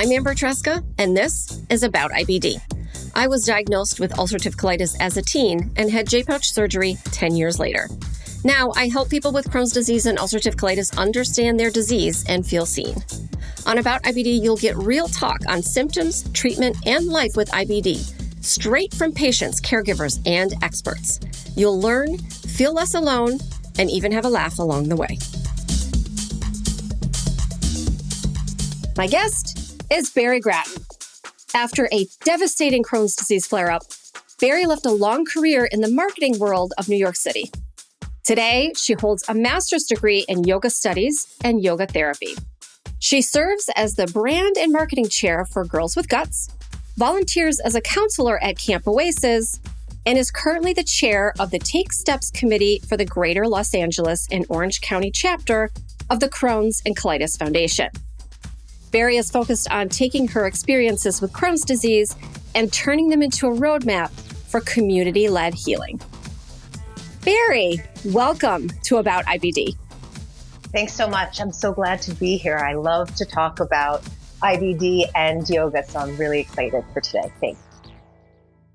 I'm Amber Tresca, and this is About IBD. I was diagnosed with ulcerative colitis as a teen and had J-pouch surgery 10 years later. Now, I help people with Crohn's disease and ulcerative colitis understand their disease and feel seen. On About IBD, you'll get real talk on symptoms, treatment, and life with IBD, straight from patients, caregivers, and experts. You'll learn, feel less alone, and even have a laugh along the way. My guest is Bari Gratton. After a devastating Crohn's disease flare-up, Bari left a long career in the marketing world of New York City. Today, she holds a master's degree in yoga studies and yoga therapy. She serves as the brand and marketing chair for Girls with Guts, volunteers as a counselor at Camp Oasis, and is currently the chair of the Take Steps Committee for the Greater Los Angeles and Orange County chapter of the Crohn's and Colitis Foundation. Bari is focused on taking her experiences with Crohn's disease and turning them into a roadmap for community-led healing. Bari, welcome to About IBD. Thanks so much. I'm so glad to be here. I love to talk about IBD and yoga, so I'm really excited for today. Thanks.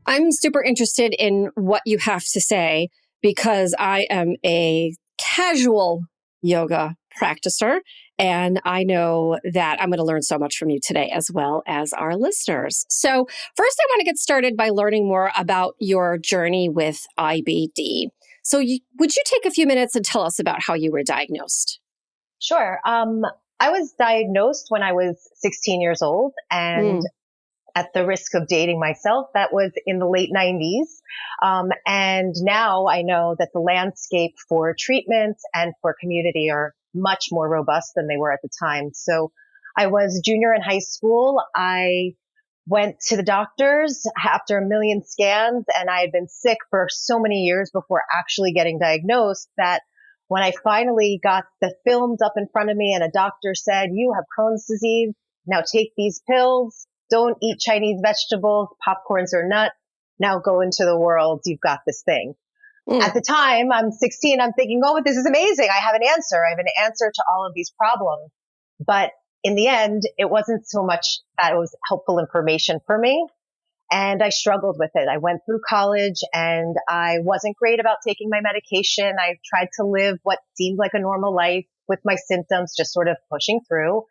I'm super interested in what you have to say because I am a casual yoga practicer, and I know that I'm going to learn so much from you today as well as our listeners. So first, I want to get started by learning more about your journey with IBD. So would you take a few minutes and tell us about how you were diagnosed? Sure. I was diagnosed when I was 16 years old, and at the risk of dating myself, that was in the late 90s. And now I know that the landscape for treatments and for community are much more robust than they were at the time. So I was a junior in high school. I went to the doctors after a million scans, and I had been sick for so many years before actually getting diagnosed that when I finally got the films up in front of me and a doctor said, "You have Crohn's disease, now take these pills, don't eat Chinese vegetables, popcorns or nuts, now go into the world, you've got this thing." At the time, I'm 16, I'm thinking, oh, this is amazing. I have an answer. I have an answer to all of these problems. But in the end, it wasn't so much that it was helpful information for me. And I struggled with it. I went through college and I wasn't great about taking my medication. I tried to live what seemed like a normal life with my symptoms, just sort of pushing through.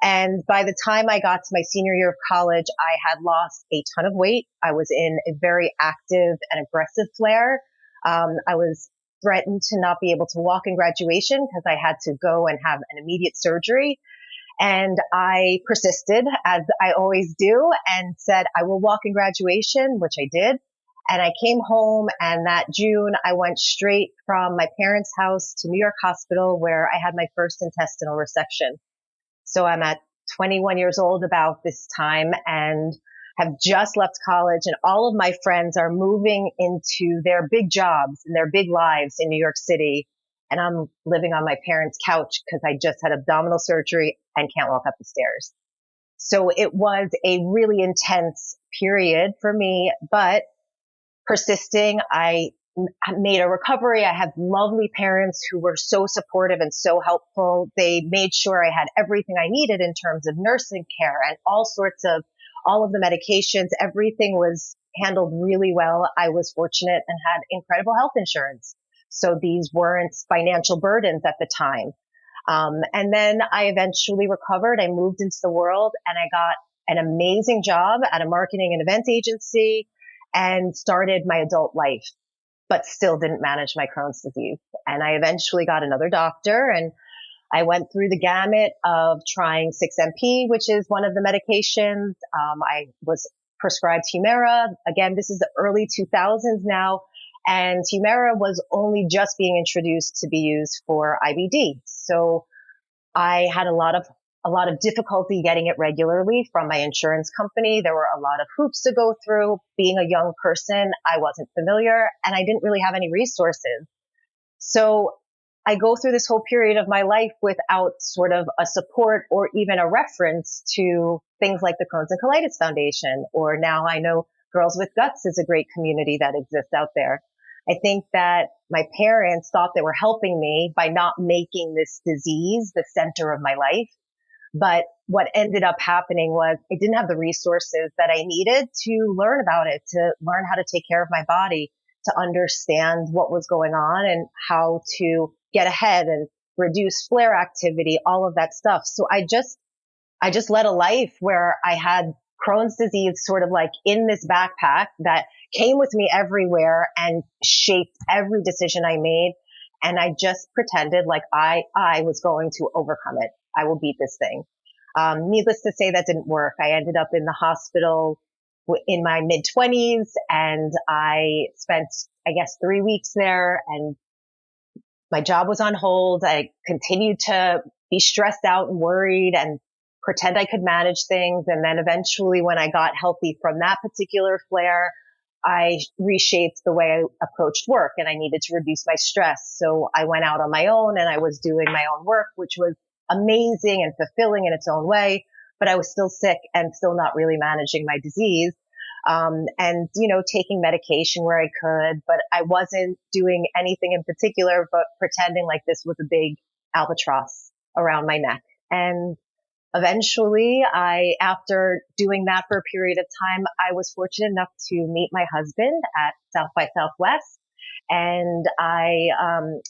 And by the time I got to my senior year of college, I had lost a ton of weight. I was in a very active and aggressive flare. I was threatened to not be able to walk in graduation because I had to go and have an immediate surgery. And I persisted, as I always do, and said, I will walk in graduation, which I did. And I came home, and that June, I went straight from my parents' house to New York Hospital, where I had my first intestinal resection. So I'm at 21 years old about this time and have just left college, and all of my friends are moving into their big jobs and their big lives in New York City. And I'm living on my parents' couch because I just had abdominal surgery and can't walk up the stairs. So it was a really intense period for me, but persisting, I made a recovery. I have lovely parents who were so supportive and so helpful. They made sure I had everything I needed in terms of nursing care and all of the medications. Everything was handled really well. I was fortunate and had incredible health insurance. So these weren't financial burdens at the time. And then I eventually recovered. I moved into the world and I got an amazing job at a marketing and event agency and started my adult life, but still didn't manage my Crohn's disease. And I eventually got another doctor, and I went through the gamut of trying 6-MP, which is one of the medications. I was prescribed Humira. Again, this is the early 2000s now. And Humira was only just being introduced to be used for IBD. So I had a lot of difficulty getting it regularly from my insurance company. There were a lot of hoops to go through. Being a young person, I wasn't familiar and I didn't really have any resources. So I go through this whole period of my life without sort of a support or even a reference to things like the Crohn's and Colitis Foundation, or now I know Girls with Guts is a great community that exists out there. I think that my parents thought they were helping me by not making this disease the center of my life. But what ended up happening was I didn't have the resources that I needed to learn about it, to learn how to take care of my body, to understand what was going on and how to get ahead and reduce flare activity, all of that stuff. So I just led a life where I had Crohn's disease sort of like in this backpack that came with me everywhere and shaped every decision I made. And I just pretended like I was going to overcome it. I will beat this thing. Needless to say, that didn't work. I ended up in the hospital in my mid-20s, and I spent, I guess, 3 weeks there, and my job was on hold. I continued to be stressed out and worried and pretend I could manage things. And then eventually, when I got healthy from that particular flare, I reshaped the way I approached work, and I needed to reduce my stress. So I went out on my own and I was doing my own work, which was amazing and fulfilling in its own way. But I was still sick and still not really managing my disease. And, taking medication where I could, but I wasn't doing anything in particular, but pretending like this was a big albatross around my neck. And eventually, after doing that for a period of time, I was fortunate enough to meet my husband at South by Southwest. And I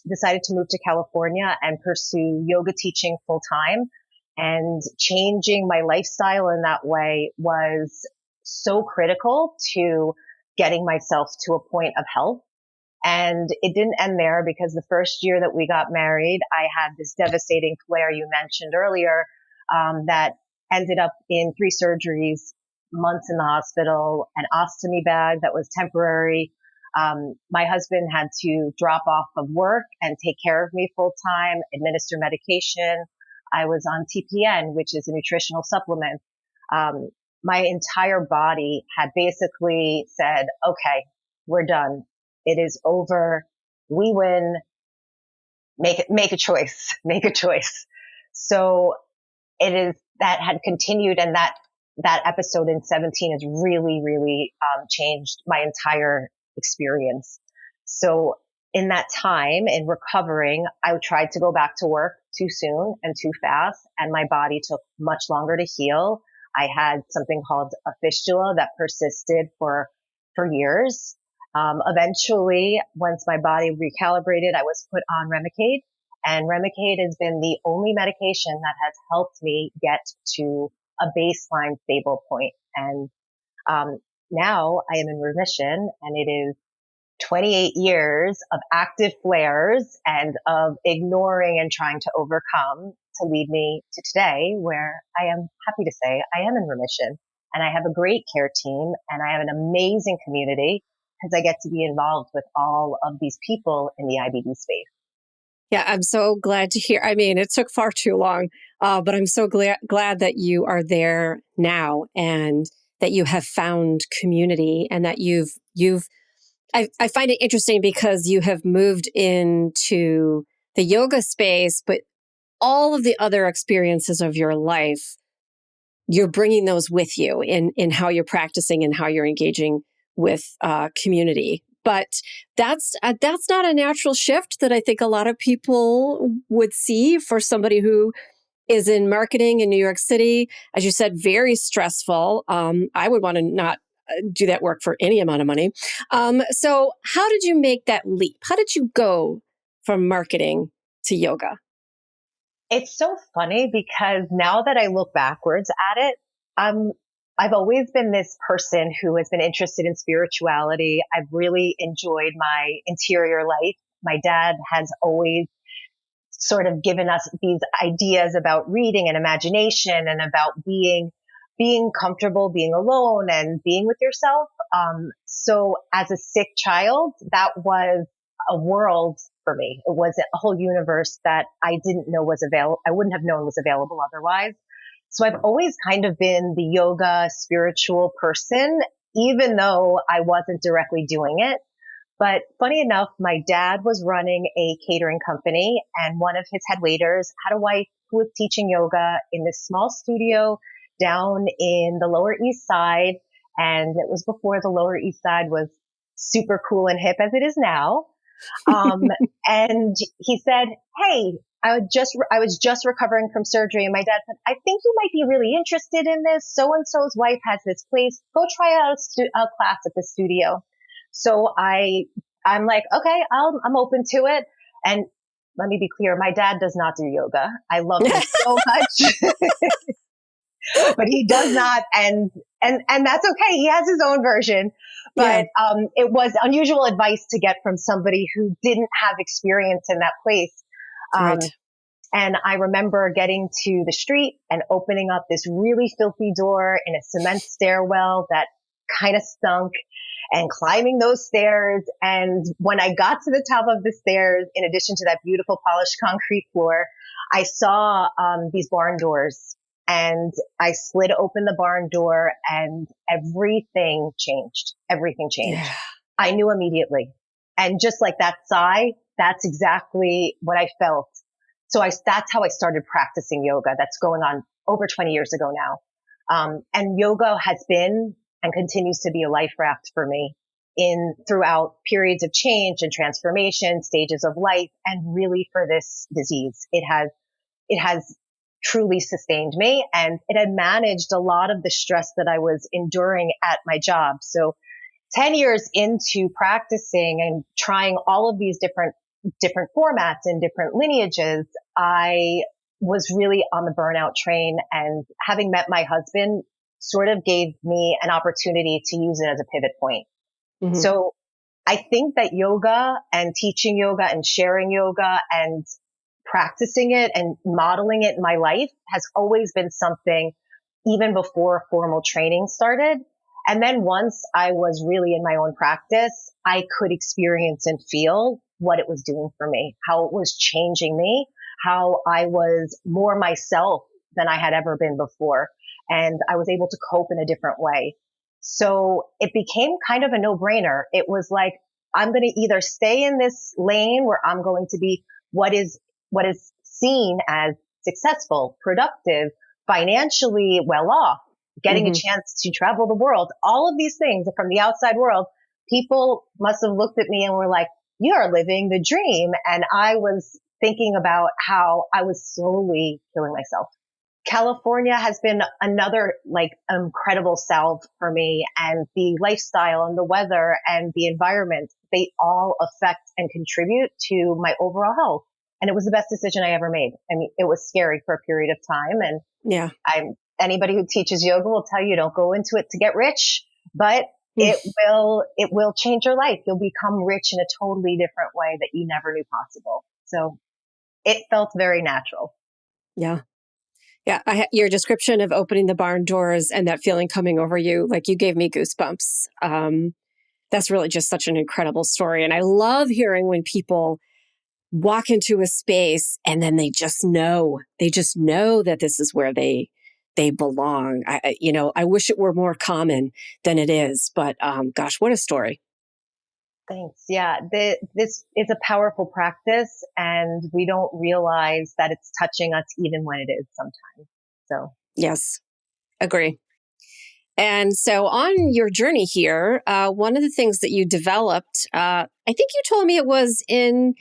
decided to move to California and pursue yoga teaching full time. And changing my lifestyle in that way was so critical to getting myself to a point of health. And it didn't end there, because the first year that we got married, I had this devastating flare you mentioned earlier, that ended up in 3 surgeries, months in the hospital, an ostomy bag that was temporary. My husband had to drop off of work and take care of me full time, administer medication. I was on TPN, which is a nutritional supplement. My entire body had basically said, okay, we're done. It is over. We win. Make a choice. Make a choice. So that had continued, and that episode in 17 has really, really, changed my entire experience. So in that time, in recovering, I tried to go back to work too soon and too fast, and my body took much longer to heal. I had something called a fistula that persisted for years. Eventually, once my body recalibrated, I was put on Remicade, and Remicade has been the only medication that has helped me get to a baseline stable point. And now I am in remission, and it is 28 years of active flares and of ignoring and trying to overcome to lead me to today, where I am happy to say I am in remission, and I have a great care team, and I have an amazing community, because I get to be involved with all of these people in the IBD space. Yeah, I'm so glad to hear. I mean, it took far too long, but I'm so glad that you are there now, and that you have found community, and that I find it interesting because you have moved into the yoga space, but all of the other experiences of your life, you're bringing those with you in how you're practicing and how you're engaging with community. But that's not a natural shift that I think a lot of people would see for somebody who is in marketing in New York City. As you said, very stressful. I would want to not do that work for any amount of money. So how did you make that leap? How did you go from marketing to yoga? It's so funny, because now that I look backwards at it, I've always been this person who has been interested in spirituality. I've really enjoyed my interior life. My dad has always sort of given us these ideas about reading and imagination, and about being comfortable, being alone, and being with yourself. So as a sick child, that was a world for me. It was a whole universe that I didn't know was available. I wouldn't have known was available otherwise. So I've always kind of been the yoga spiritual person, even though I wasn't directly doing it. But funny enough, my dad was running a catering company, and one of his head waiters had a wife who was teaching yoga in this small studio down in the Lower East Side. And it was before the Lower East Side was super cool and hip as it is now. And he said, hey, I was just recovering from surgery, and my dad said, I think you might be really interested in this. So-and-so's wife has this place. Go try out a class at the studio. So I'm like, okay, I'm open to it. And let me be clear, my dad does not do yoga. I love him so much, but he does not. And that's okay. He has his own version. But, it was unusual advice to get from somebody who didn't have experience in that place. Right. And I remember getting to the street and opening up this really filthy door in a cement stairwell that kind of stunk, and climbing those stairs. And when I got to the top of the stairs, in addition to that beautiful polished concrete floor, I saw these barn doors, and I slid open the barn door, and everything changed. Everything changed. Yeah. I knew immediately. And just like that sigh, that's exactly what I felt. So that's how I started practicing yoga. That's going on over 20 years ago now. And yoga has been and continues to be a life raft for me throughout periods of change and transformation, stages of life, and really for this disease. It has truly sustained me, and it had managed a lot of the stress that I was enduring at my job. So 10 years into practicing and trying all of these different formats and different lineages, I was really on the burnout train, and having met my husband sort of gave me an opportunity to use it as a pivot point. Mm-hmm. So I think that yoga and teaching yoga and sharing yoga and practicing it and modeling it in my life has always been something, even before formal training started. And then once I was really in my own practice, I could experience and feel what it was doing for me, how it was changing me, how I was more myself than I had ever been before. And I was able to cope in a different way. So it became kind of a no-brainer. It was like, I'm going to either stay in this lane where I'm going to be what is seen as successful, productive, financially well off, getting a chance to travel the world, all of these things from the outside world. People must have looked at me and were like, you are living the dream. And I was thinking about how I was slowly killing myself. California has been another incredible salve for me, and the lifestyle and the weather and the environment, they all affect and contribute to my overall health. And it was the best decision I ever made. I mean, it was scary for a period of time. And anybody who teaches yoga will tell you, don't go into it to get rich, but it will change your life. You'll become rich in a totally different way that you never knew possible. So it felt very natural. Yeah. Yeah. Your description of opening the barn doors and that feeling coming over you, like, you gave me goosebumps. That's really just such an incredible story. And I love hearing when people walk into a space and then they just know that this is where they belong. I wish it were more common than it is, but gosh, what a story. Thanks. Yeah. This is a powerful practice, and we don't realize that it's touching us even when it is sometimes. So yes, agree. And so on your journey here, one of the things that you developed, I think you told me it was in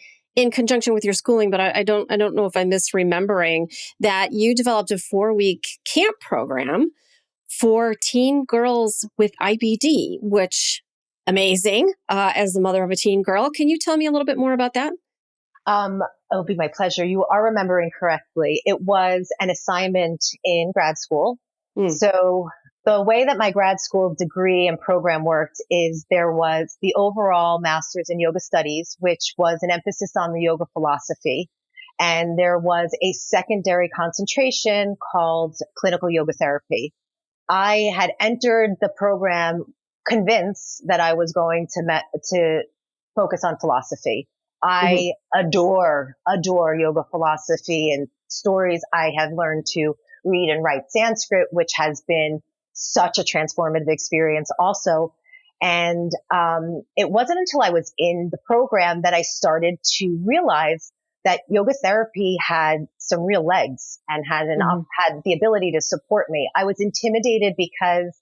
conjunction with your schooling, but I don't know if I'm misremembering, that you developed a 4-week camp program for teen girls with IBD, which amazing. As the mother of a teen girl, can you tell me a little bit more about that? It'll be my pleasure. You are remembering correctly. It was an assignment in grad school. So the way that my grad school degree and program worked is there was the overall master's in yoga studies, which was an emphasis on the yoga philosophy. And there was a secondary concentration called clinical yoga therapy. I had entered the program convinced that I was going to focus on philosophy. I adore yoga philosophy and stories. I have learned to read and write Sanskrit, which has been such a transformative experience also. And it wasn't until I was in the program that I started to realize that yoga therapy had some real legs and had the ability to support me. I was intimidated because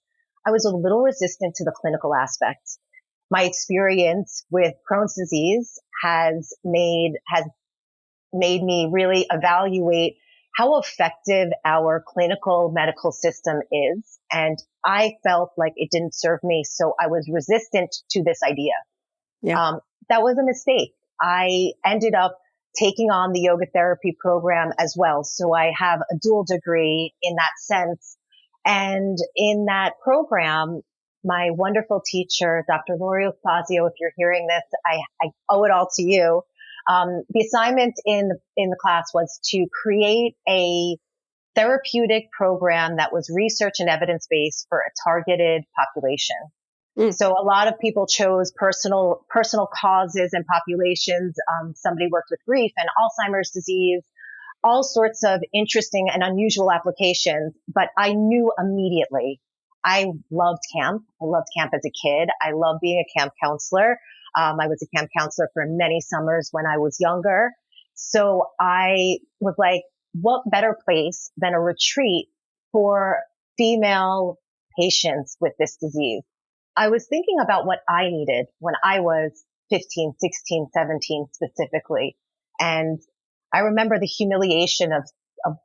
I was a little resistant to the clinical aspects. My experience with Crohn's disease has made me really evaluate how effective our clinical medical system is. And I felt like it didn't serve me. So I was resistant to this idea. Yeah. That was a mistake. I ended up taking on the yoga therapy program as well. So I have a dual degree in that sense. And in that program, my wonderful teacher, Dr. Lori Fazio, if you're hearing this, I owe it all to you. The assignment in the class was to create a therapeutic program that was research and evidence-based for a targeted population. So a lot of people chose personal causes and populations. Somebody worked with grief and Alzheimer's disease, all sorts of interesting and unusual applications. But I knew immediately I loved camp. I loved camp as a kid. I loved being a camp counselor. I was a camp counselor for many summers when I was younger. So I was like, what better place than a retreat for female patients with this disease? I was thinking about what I needed when I was 15, 16, 17 specifically. And I remember the humiliation of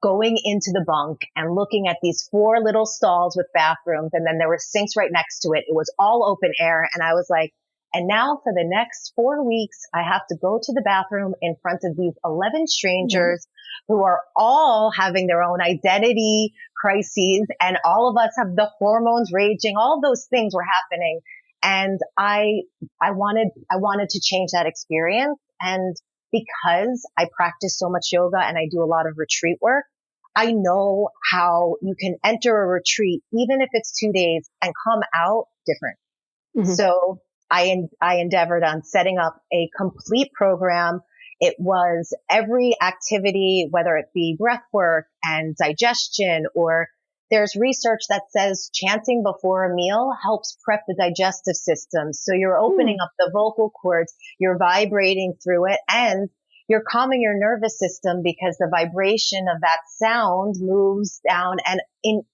going into the bunk and looking at these 4 little stalls with bathrooms. And then there were sinks right next to it. It was all open air. And I was like, and now for the next 4 weeks, I have to go to the bathroom in front of these 11 strangers who are all having their own identity crises. And all of us have the hormones raging. All those things were happening. And I wanted to change that experience. And because I practice so much yoga and I do a lot of retreat work, I know how you can enter a retreat, even if it's 2 days, and come out different. Mm-hmm. So I endeavored on setting up a complete program. It was every activity, whether it be breath work and digestion, or there's research that says chanting before a meal helps prep the digestive system. So you're opening up the vocal cords, you're vibrating through it, and you're calming your nervous system because the vibration of that sound moves down and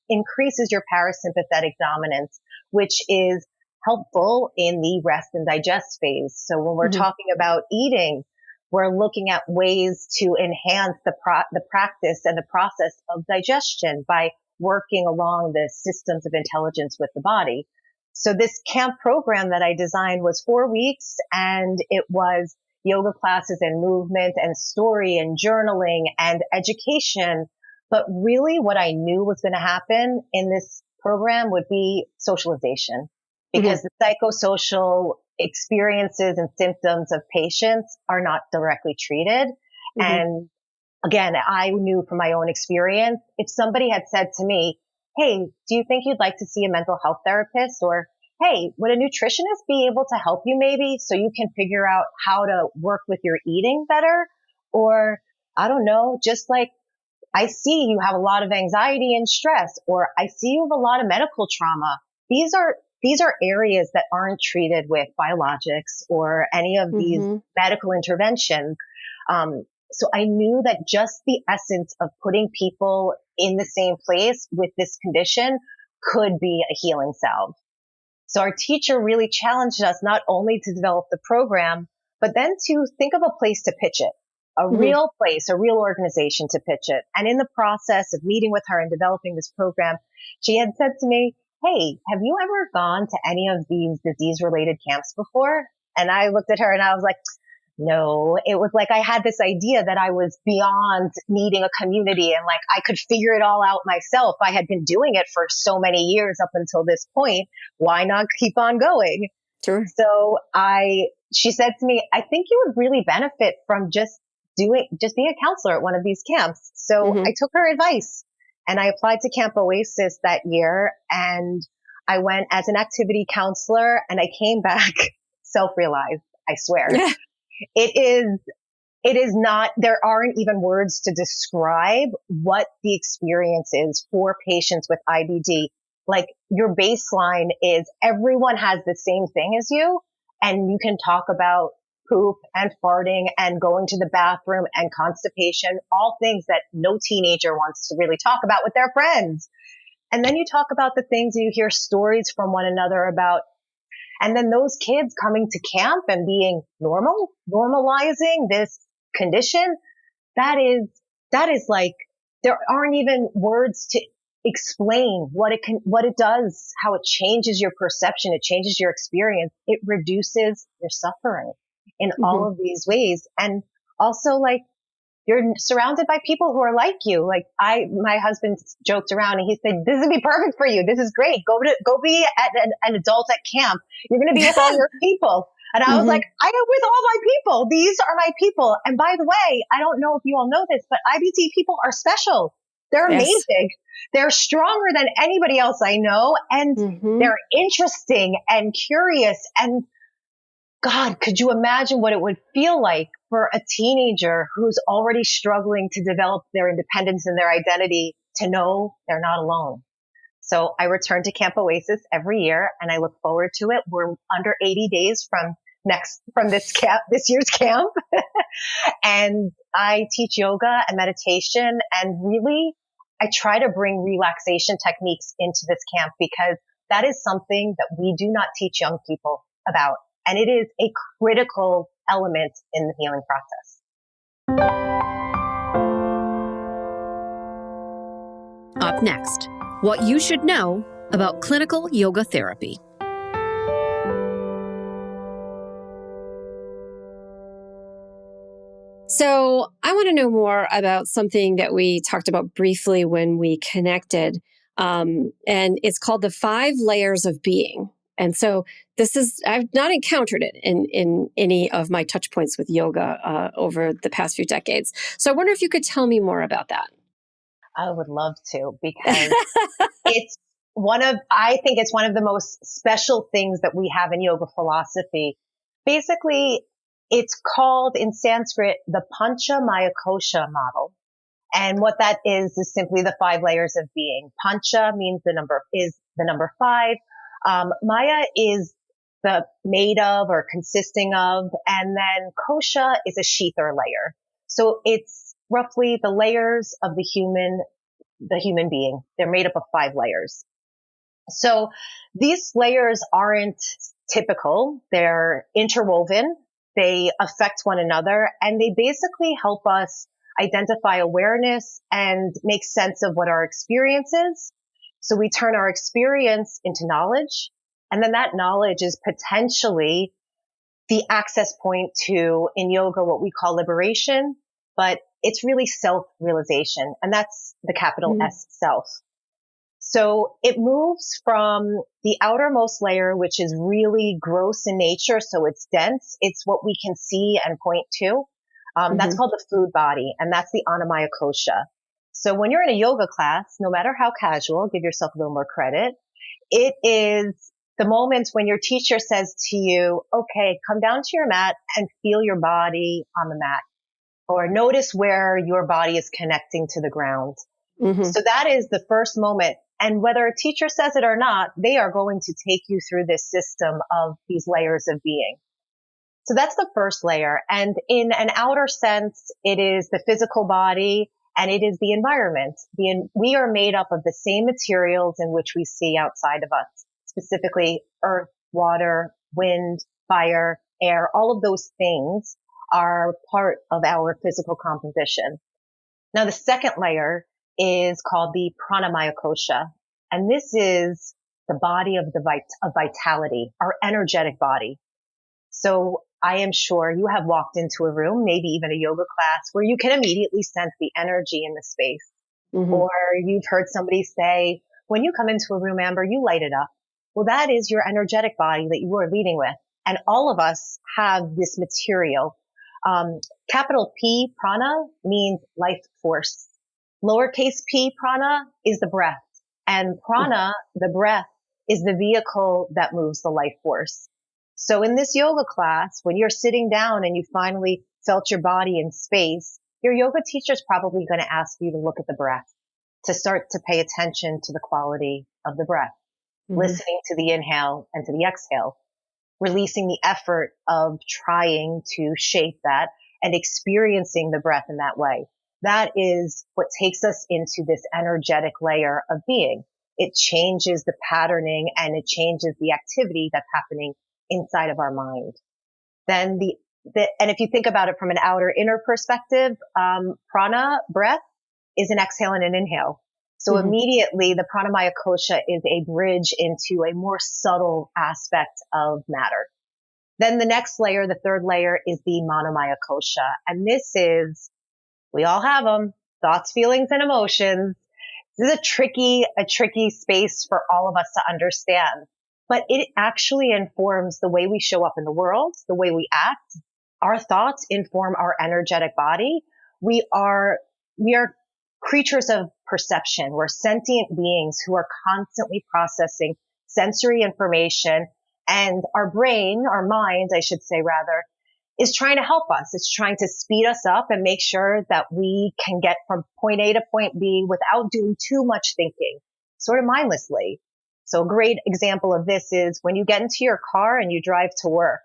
increases your parasympathetic dominance, which is helpful in the rest and digest phase. So when we're talking about eating, we're looking at ways to enhance the practice and the process of digestion by working along the systems of intelligence with the body. So this camp program that I designed was 4 weeks, and it was yoga classes and movement and story and journaling and education. But really what I knew was going to happen in this program would be socialization, because the psychosocial experiences and symptoms of patients are not directly treated. And again, I knew from my own experience, if somebody had said to me, hey, do you think you'd like to see a mental health therapist? Or, hey, would a nutritionist be able to help you maybe so you can figure out how to work with your eating better? Or, I don't know, just like, I see you have a lot of anxiety and stress, or I see you have a lot of medical trauma. These are areas that aren't treated with biologics or any of these medical interventions. So I knew that just the essence of putting people in the same place with this condition could be a healing salve. So our teacher really challenged us not only to develop the program, but then to think of a place to pitch it, a real place, a real organization to pitch it. And in the process of meeting with her and developing this program, she had said to me, hey, have you ever gone to any of these disease-related camps before? And I looked at her and I was like, no. It was like I had this idea that I was beyond needing a community and like I could figure it all out myself. I had been doing it for so many years up until this point. Why not keep on going? Sure. So she said to me, I think you would really benefit from just being a counselor at one of these camps. So I took her advice and I applied to Camp Oasis that year, and I went as an activity counselor, and I came back self-realized, I swear. It is not, there aren't even words to describe what the experience is for patients with IBD. Like, your baseline is everyone has the same thing as you, and you can talk about poop and farting and going to the bathroom and constipation, all things that no teenager wants to really talk about with their friends. And then you talk about the things you hear stories from one another about. And then those kids coming to camp and being normalizing this condition, that is like, there aren't even words to explain what it does, how it changes your perception. It changes your experience. It reduces your suffering in all of these ways. And also, like, you're surrounded by people who are like you. Like my husband joked around and he said, this would be perfect for you. This is great. Go be an adult at camp. You're going to be with all your people. And I was like, I am with all my people. These are my people. And by the way, I don't know if you all know this, but IBD people are special. They're amazing. They're stronger than anybody else I know. And they're interesting and curious. And God, could you imagine what it would feel like for a teenager who's already struggling to develop their independence and their identity to know they're not alone? So I return to Camp Oasis every year and I look forward to it. We're under 80 days from this year's camp. And I teach yoga and meditation, and really I try to bring relaxation techniques into this camp because that is something that we do not teach young people about. And it is a critical element in the healing process. Up next, what you should know about clinical yoga therapy. So I want to know more about something that we talked about briefly when we connected. And it's called the 5 layers of being. And so I've not encountered it in any of my touch points with yoga over the past few decades. So I wonder if you could tell me more about that. I would love to, because I think it's one of the most special things that we have in yoga philosophy. Basically, it's called in Sanskrit, the Pancha Maya Kosha model. And what that is simply the 5 layers of being. Pancha means the number 5. Maya is the made of or consisting of, and then Kosha is a sheather layer. So it's roughly the layers of the human being. They're made up of 5 layers. So these layers aren't typical. They're interwoven. They affect one another, and they basically help us identify awareness and make sense of what our experience is. So we turn our experience into knowledge, and then that knowledge is potentially the access point to, in yoga, what we call liberation, but it's really self-realization, and that's the capital S, self. So it moves from the outermost layer, which is really gross in nature, so it's dense. It's what we can see and point to. That's called the food body, and that's the Annamaya Kosha. So when you're in a yoga class, no matter how casual, give yourself a little more credit, it is the moments when your teacher says to you, okay, come down to your mat and feel your body on the mat, or notice where your body is connecting to the ground. So that is the first moment. And whether a teacher says it or not, they are going to take you through this system of these layers of being. So that's the first layer. And in an outer sense, it is the physical body and it is the environment. We are made up of the same materials in which we see outside of us, specifically earth, water, wind, fire, air. All of those things are part of our physical composition. Now, the second layer is called the Pranamaya Kosha. And this is the body of vitality, our energetic body. So I am sure you have walked into a room, maybe even a yoga class, where you can immediately sense the energy in the space. Or you've heard somebody say, when you come into a room, Amber, you light it up. Well, that is your energetic body that you are leading with. And all of us have this material. Capital P, prana, means life force. Lowercase p, prana, is the breath. And prana, the breath, is the vehicle that moves the life force. So in this yoga class, when you're sitting down and you finally felt your body in space, your yoga teacher is probably going to ask you to look at the breath, to start to pay attention to the quality of the breath, listening to the inhale and to the exhale, releasing the effort of trying to shape that and experiencing the breath in that way. That is what takes us into this energetic layer of being. It changes the patterning and it changes the activity that's happening inside of our mind. Then the and if you think about it from an outer inner perspective, prana, breath, is an exhale and an inhale. So immediately the Pranamaya Kosha is a bridge into a more subtle aspect of matter. Then the next layer, the third layer, is the Manomaya Kosha. And this is, we all have them, thoughts, feelings, and emotions. This is a tricky space for all of us to understand. But it actually informs the way we show up in the world, the way we act. Our thoughts inform our energetic body. We are creatures of perception. We're sentient beings who are constantly processing sensory information, and our brain, our mind, I should say rather, is trying to help us. It's trying to speed us up and make sure that we can get from point A to point B without doing too much thinking, sort of mindlessly. So a great example of this is when you get into your car and you drive to work.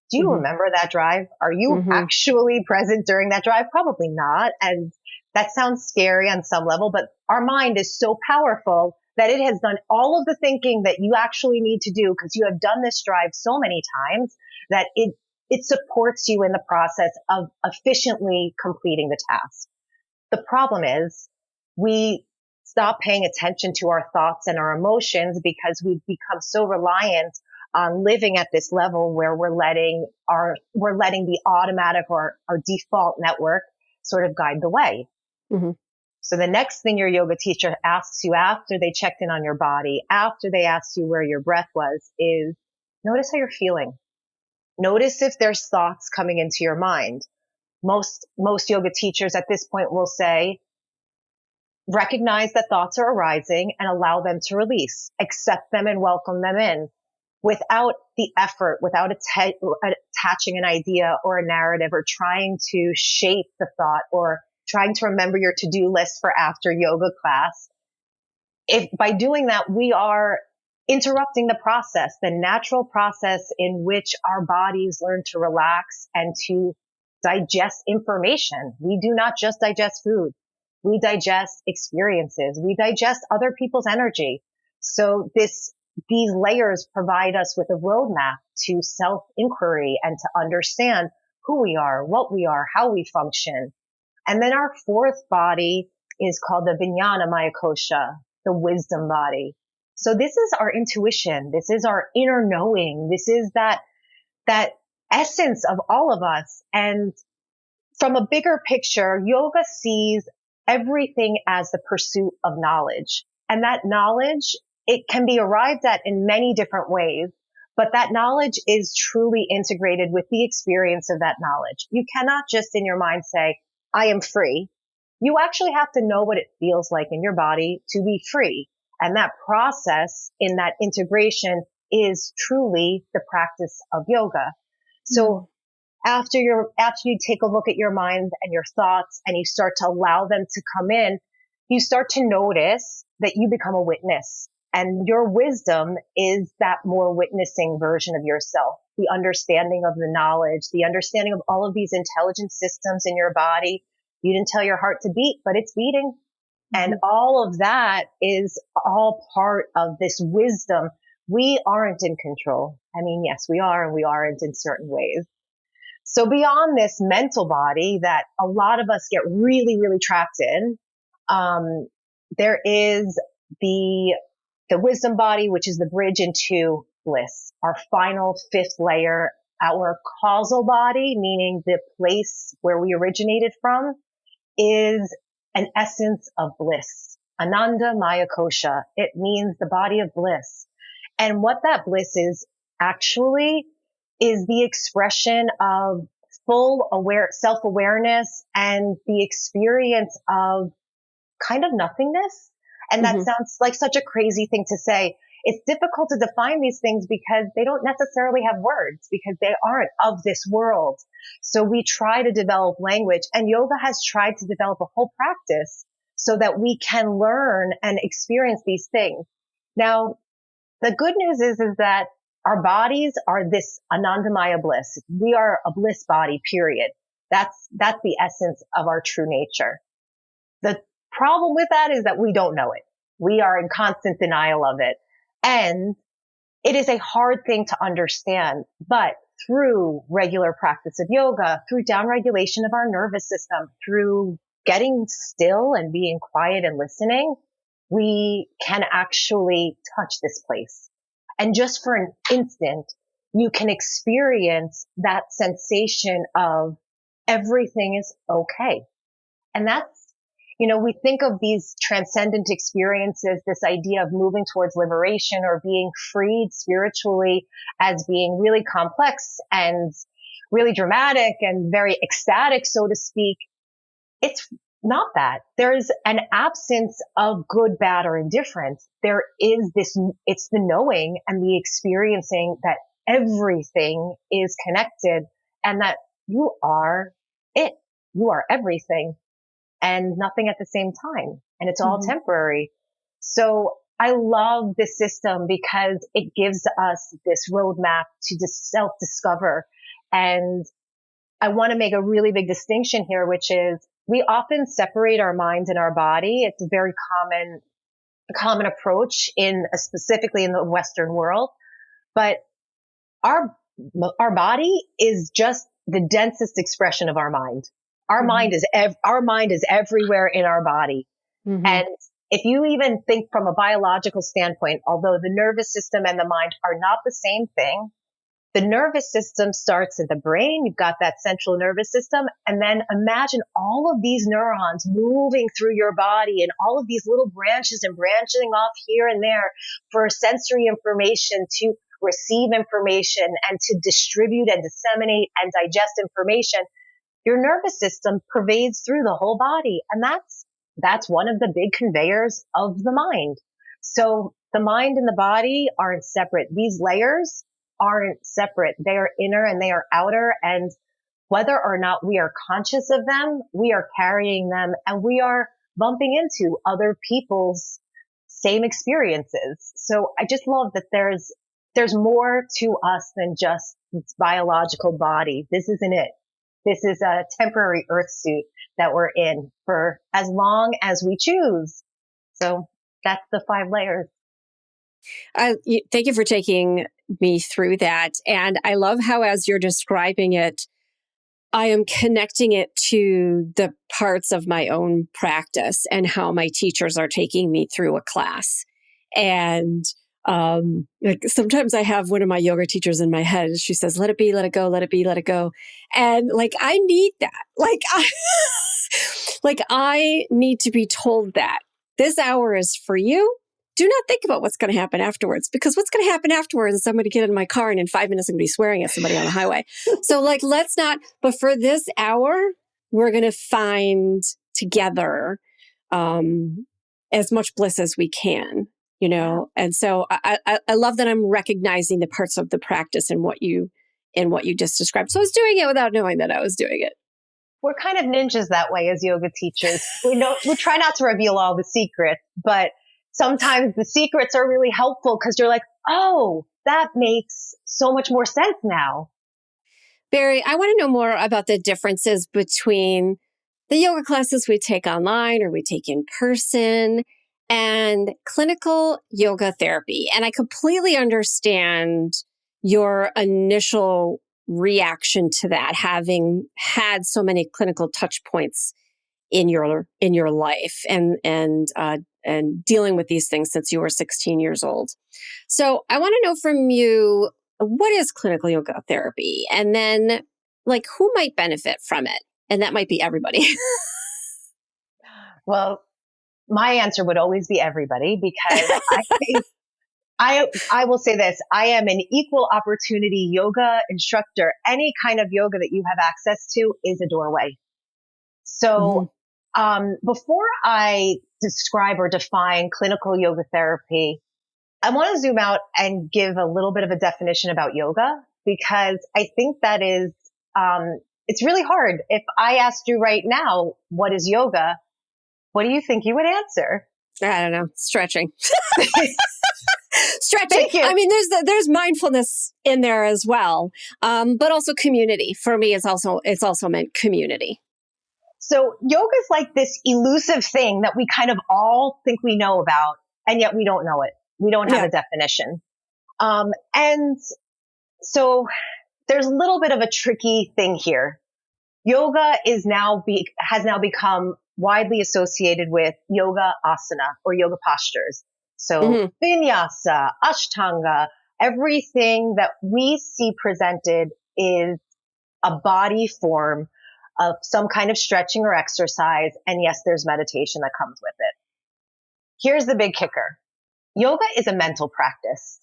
Do you remember that drive? Are you actually present during that drive? Probably not. And that sounds scary on some level, but our mind is so powerful that it has done all of the thinking that you actually need to do because you have done this drive so many times that it supports you in the process of efficiently completing the task. The problem is we stop paying attention to our thoughts and our emotions because we've become so reliant on living at this level where we're letting the automatic or our default network sort of guide the way. So the next thing your yoga teacher asks you after they checked in on your body, after they asked you where your breath was, is notice how you're feeling. Notice if there's thoughts coming into your mind. Most yoga teachers at this point will say, recognize that thoughts are arising and allow them to release, accept them and welcome them in without the effort, without attaching an idea or a narrative or trying to shape the thought or trying to remember your to-do list for after yoga class. If by doing that, we are interrupting the process, the natural process in which our bodies learn to relax and to digest information. We do not just digest food. We digest experiences. We digest other people's energy. So these layers provide us with a roadmap to self-inquiry and to understand who we are, what we are, how we function. And then our fourth body is called the Vijnanamaya Kosha, the wisdom body. So this is our intuition. This is our inner knowing. This is that essence of all of us. And from a bigger picture, yoga sees everything as the pursuit of knowledge. And that knowledge, it can be arrived at in many different ways, but that knowledge is truly integrated with the experience of that knowledge. You cannot just in your mind say, I am free. You actually have to know what it feels like in your body to be free. And that process in that integration is truly the practice of yoga. So after you take a look at your mind and your thoughts and you start to allow them to come in, you start to notice that you become a witness. And your wisdom is that more witnessing version of yourself, the understanding of the knowledge, the understanding of all of these intelligent systems in your body. You didn't tell your heart to beat, but it's beating. And all of that is all part of this wisdom. We aren't in control. I mean, yes, we are, and we aren't in certain ways. So beyond this mental body that a lot of us get really, really trapped in, there is the wisdom body, which is the bridge into bliss, our final fifth layer, our causal body, meaning the place where we originated from, is an essence of bliss. Anandamaya Kosha. It means the body of bliss. And what that bliss is actually is the expression of full self-awareness and the experience of kind of nothingness. And that sounds like such a crazy thing to say. It's difficult to define these things because they don't necessarily have words, because they aren't of this world. So we try to develop language, and yoga has tried to develop a whole practice so that we can learn and experience these things. Now, the good news is that our bodies are this Anandamaya bliss. We are a bliss body, period. That's the essence of our true nature. The problem with that is that we don't know it. We are in constant denial of it. And it is a hard thing to understand. But through regular practice of yoga, through downregulation of our nervous system, through getting still and being quiet and listening, we can actually touch this place. And just for an instant, you can experience that sensation of everything is okay. And that's, we think of these transcendent experiences, this idea of moving towards liberation or being freed spiritually as being really complex and really dramatic and very ecstatic, so to speak. It's not that. There's an absence of good, bad, or indifference. There is this, it's the knowing and the experiencing that everything is connected and that you are it. You are everything and nothing at the same time. And it's all temporary. So I love this system because it gives us this roadmap to just self-discover. And I want to make a really big distinction here, which is we often separate our minds and our body. It's a very common approach specifically in the Western world. But our body is just the densest expression of our mind. Our mind is everywhere in our body. And if you even think from a biological standpoint, although the nervous system and the mind are not the same thing, the nervous system starts in the brain. You've got that central nervous system. And then imagine all of these neurons moving through your body and all of these little branches and branching off here and there for sensory information, to receive information and to distribute and disseminate and digest information. Your nervous system pervades through the whole body. And that's one of the big conveyors of the mind. So the mind and the body aren't separate. These layers aren't separate. They are inner and they are outer. And whether or not we are conscious of them, we are carrying them and we are bumping into other people's same experiences. So I just love that there's more to us than just this biological body. This isn't it. This is a temporary earth suit that we're in for as long as we choose. So that's the 5 layers. Thank you for taking me through that. And I love how, as you're describing it, I am connecting it to the parts of my own practice and how my teachers are taking me through a class. And like sometimes I have one of my yoga teachers in my head. She says, let it be, let it go, let it be, let it go. And like, I need that. Like I need to be told that this hour is for you. Do not think about what's going to happen afterwards, because what's going to happen afterwards is I'm going to get in my car and in 5 minutes I'm going to be swearing at somebody on the highway. So like, let's not, but for this hour, we're going to find together as much bliss as we can, And so I love that I'm recognizing the parts of the practice and what you just described. So I was doing it without knowing that I was doing it. We're kind of ninjas that way as yoga teachers. We try not to reveal all the secrets, but sometimes the secrets are really helpful because you're like, oh, that makes so much more sense now. Bari, I want to know more about the differences between the yoga classes we take online or we take in person and clinical yoga therapy. And I completely understand your initial reaction to that, having had so many clinical touch points in your life and dealing with these things since you were 16 years old. So I want to know from you, what is clinical yoga therapy? And then like, who might benefit from it? And that might be everybody. Well, my answer would always be everybody, because I think I will say this. I am an equal opportunity yoga instructor. Any kind of yoga that you have access to is a doorway. So before I describe or define clinical yoga therapy, I want to zoom out and give a little bit of a definition about yoga, because I think that is, it's really hard. If I asked you right now, what is yoga? What do you think you would answer? I don't know. Stretching. Stretching. Thank you. I mean, there's mindfulness in there as well, but also community. For me, it's also meant community. So yoga is like this elusive thing that we kind of all think we know about, and yet we don't know it. We don't have a definition. And so there's a little bit of a tricky thing here. Yoga has now become widely associated with yoga asana or yoga postures. So vinyasa, ashtanga, everything that we see presented is a body form of some kind of stretching or exercise. And yes, there's meditation that comes with it. Here's the big kicker. Yoga is a mental practice.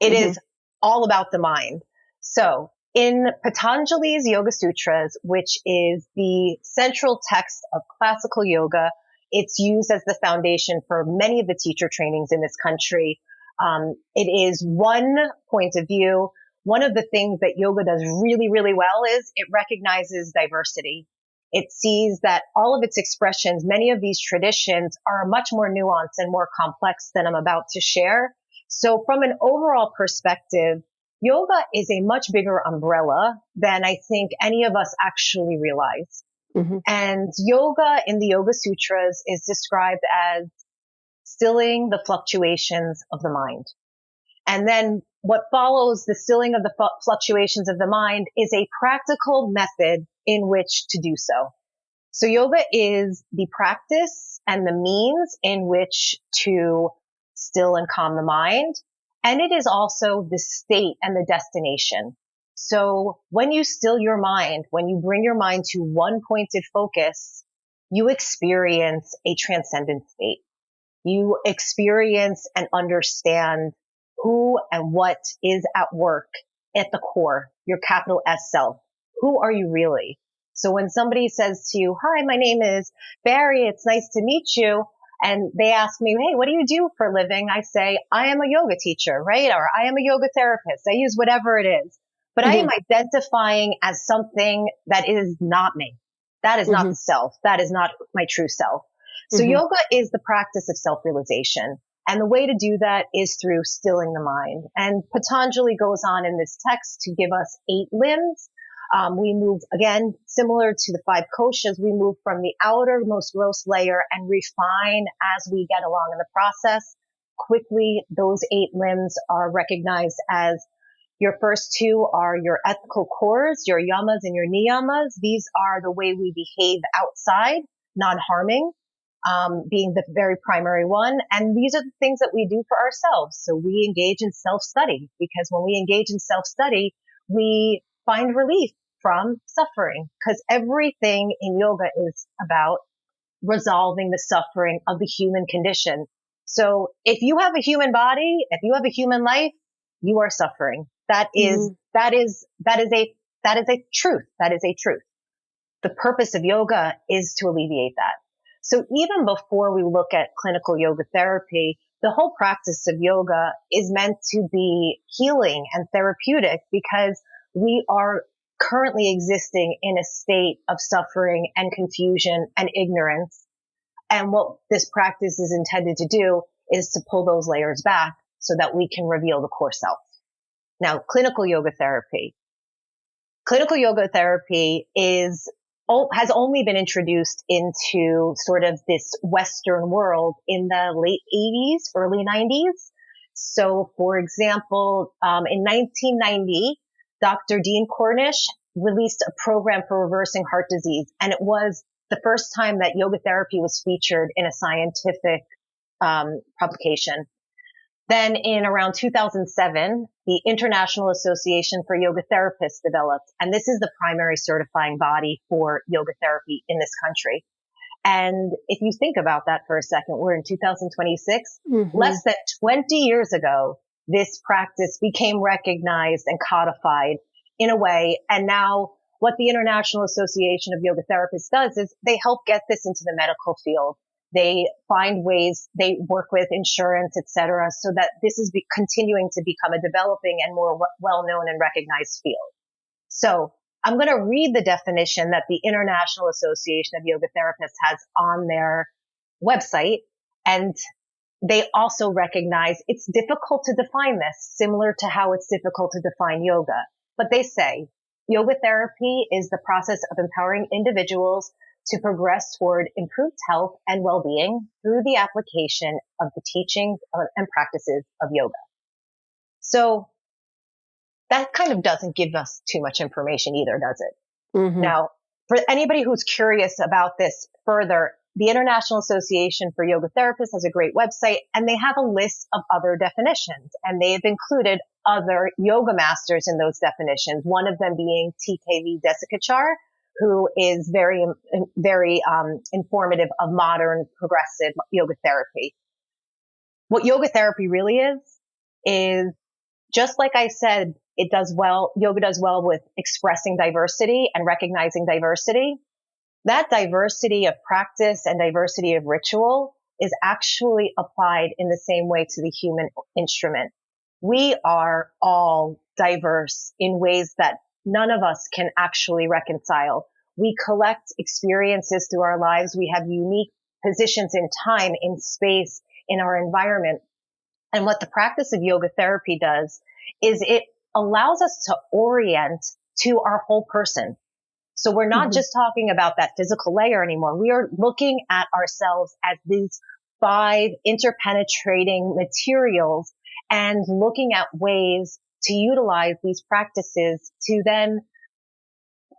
It is all about the mind. So in Patanjali's Yoga Sutras, which is the central text of classical yoga, it's used as the foundation for many of the teacher trainings in this country. It is one point of view. One of the things that yoga does really, really well is it recognizes diversity. It sees that all of its expressions, many of these traditions are much more nuanced and more complex than I'm about to share. So from an overall perspective, yoga is a much bigger umbrella than I think any of us actually realize. And yoga in the Yoga Sutras is described as stilling the fluctuations of the mind. And then what follows the stilling of the fluctuations of the mind is a practical method in which to do so. So yoga is the practice and the means in which to still and calm the mind. And it is also the state and the destination. So when you still your mind, when you bring your mind to one pointed focus, you experience a transcendent state. You experience and understand who and what is at work at the core, your capital S self. Who are you really? So when somebody says to you, hi, my name is Bari, it's nice to meet you. And they ask me, hey, what do you do for a living? I say, I am a yoga teacher, right? Or I am a yoga therapist. I use whatever it is. But I am identifying as something that is not me. That is not the self. That is not my true self. So yoga is the practice of self-realization. And the way to do that is through stilling the mind. And Patanjali goes on in this text to give us 8 limbs. We move, again, similar to the 5 koshas, we move from the outermost gross layer and refine as we get along in the process. Quickly, those 8 limbs are recognized as your first 2 are your ethical cores, your yamas and your niyamas. These are the way we behave outside, non-harming. Being the very primary one. And these are the things that we do for ourselves. So we engage in self-study, because when we engage in self-study, we find relief from suffering, because everything in yoga is about resolving the suffering of the human condition. So if you have a human body, if you have a human life, you are suffering. That is a truth. That is a truth. The purpose of yoga is to alleviate that. So even before we look at clinical yoga therapy, the whole practice of yoga is meant to be healing and therapeutic, because we are currently existing in a state of suffering and confusion and ignorance. And what this practice is intended to do is to pull those layers back so that we can reveal the core self. Now, clinical yoga therapy. Clinical yoga therapy has only been introduced into sort of this Western world in the late 80s, early 90s. So, for example, in 1990, Dr. Dean Cornish released a program for reversing heart disease. And it was the first time that yoga therapy was featured in a scientific publication. Then in around 2007, the International Association for Yoga Therapists developed, and this is the primary certifying body for yoga therapy in this country. And if you think about that for a second, we're in 2026. Less than 20 years ago, this practice became recognized and codified in a way. And now what the International Association of Yoga Therapists does is they help get this into the medical field. They find ways, they work with insurance, et cetera, so that this is continuing to become a developing and more well-known and recognized field. So I'm going to read the definition that the International Association of Yoga Therapists has on their website. And they also recognize it's difficult to define this, similar to how it's difficult to define yoga. But they say yoga therapy is the process of empowering individuals to progress toward improved health and well-being through the application of the teachings and practices of yoga. So that kind of doesn't give us too much information either, does it? Mm-hmm. Now, for anybody who's curious about this further, the International Association for Yoga Therapists has a great website, and they have a list of other definitions, and they have included other yoga masters in those definitions. One of them being TKV Desikachar, who is very informative of modern progressive yoga therapy. What yoga therapy really is just like I said, yoga does well with expressing diversity and recognizing diversity. That diversity of practice and diversity of ritual is actually applied in the same way to the human instrument. We are all diverse in ways that none of us can actually reconcile. We collect experiences through our lives. We have unique positions in time, in space, in our environment. And what the practice of yoga therapy does is it allows us to orient to our whole person. So we're not just talking about that physical layer anymore. We are looking at ourselves as these 5 interpenetrating materials and looking at ways to utilize these practices to then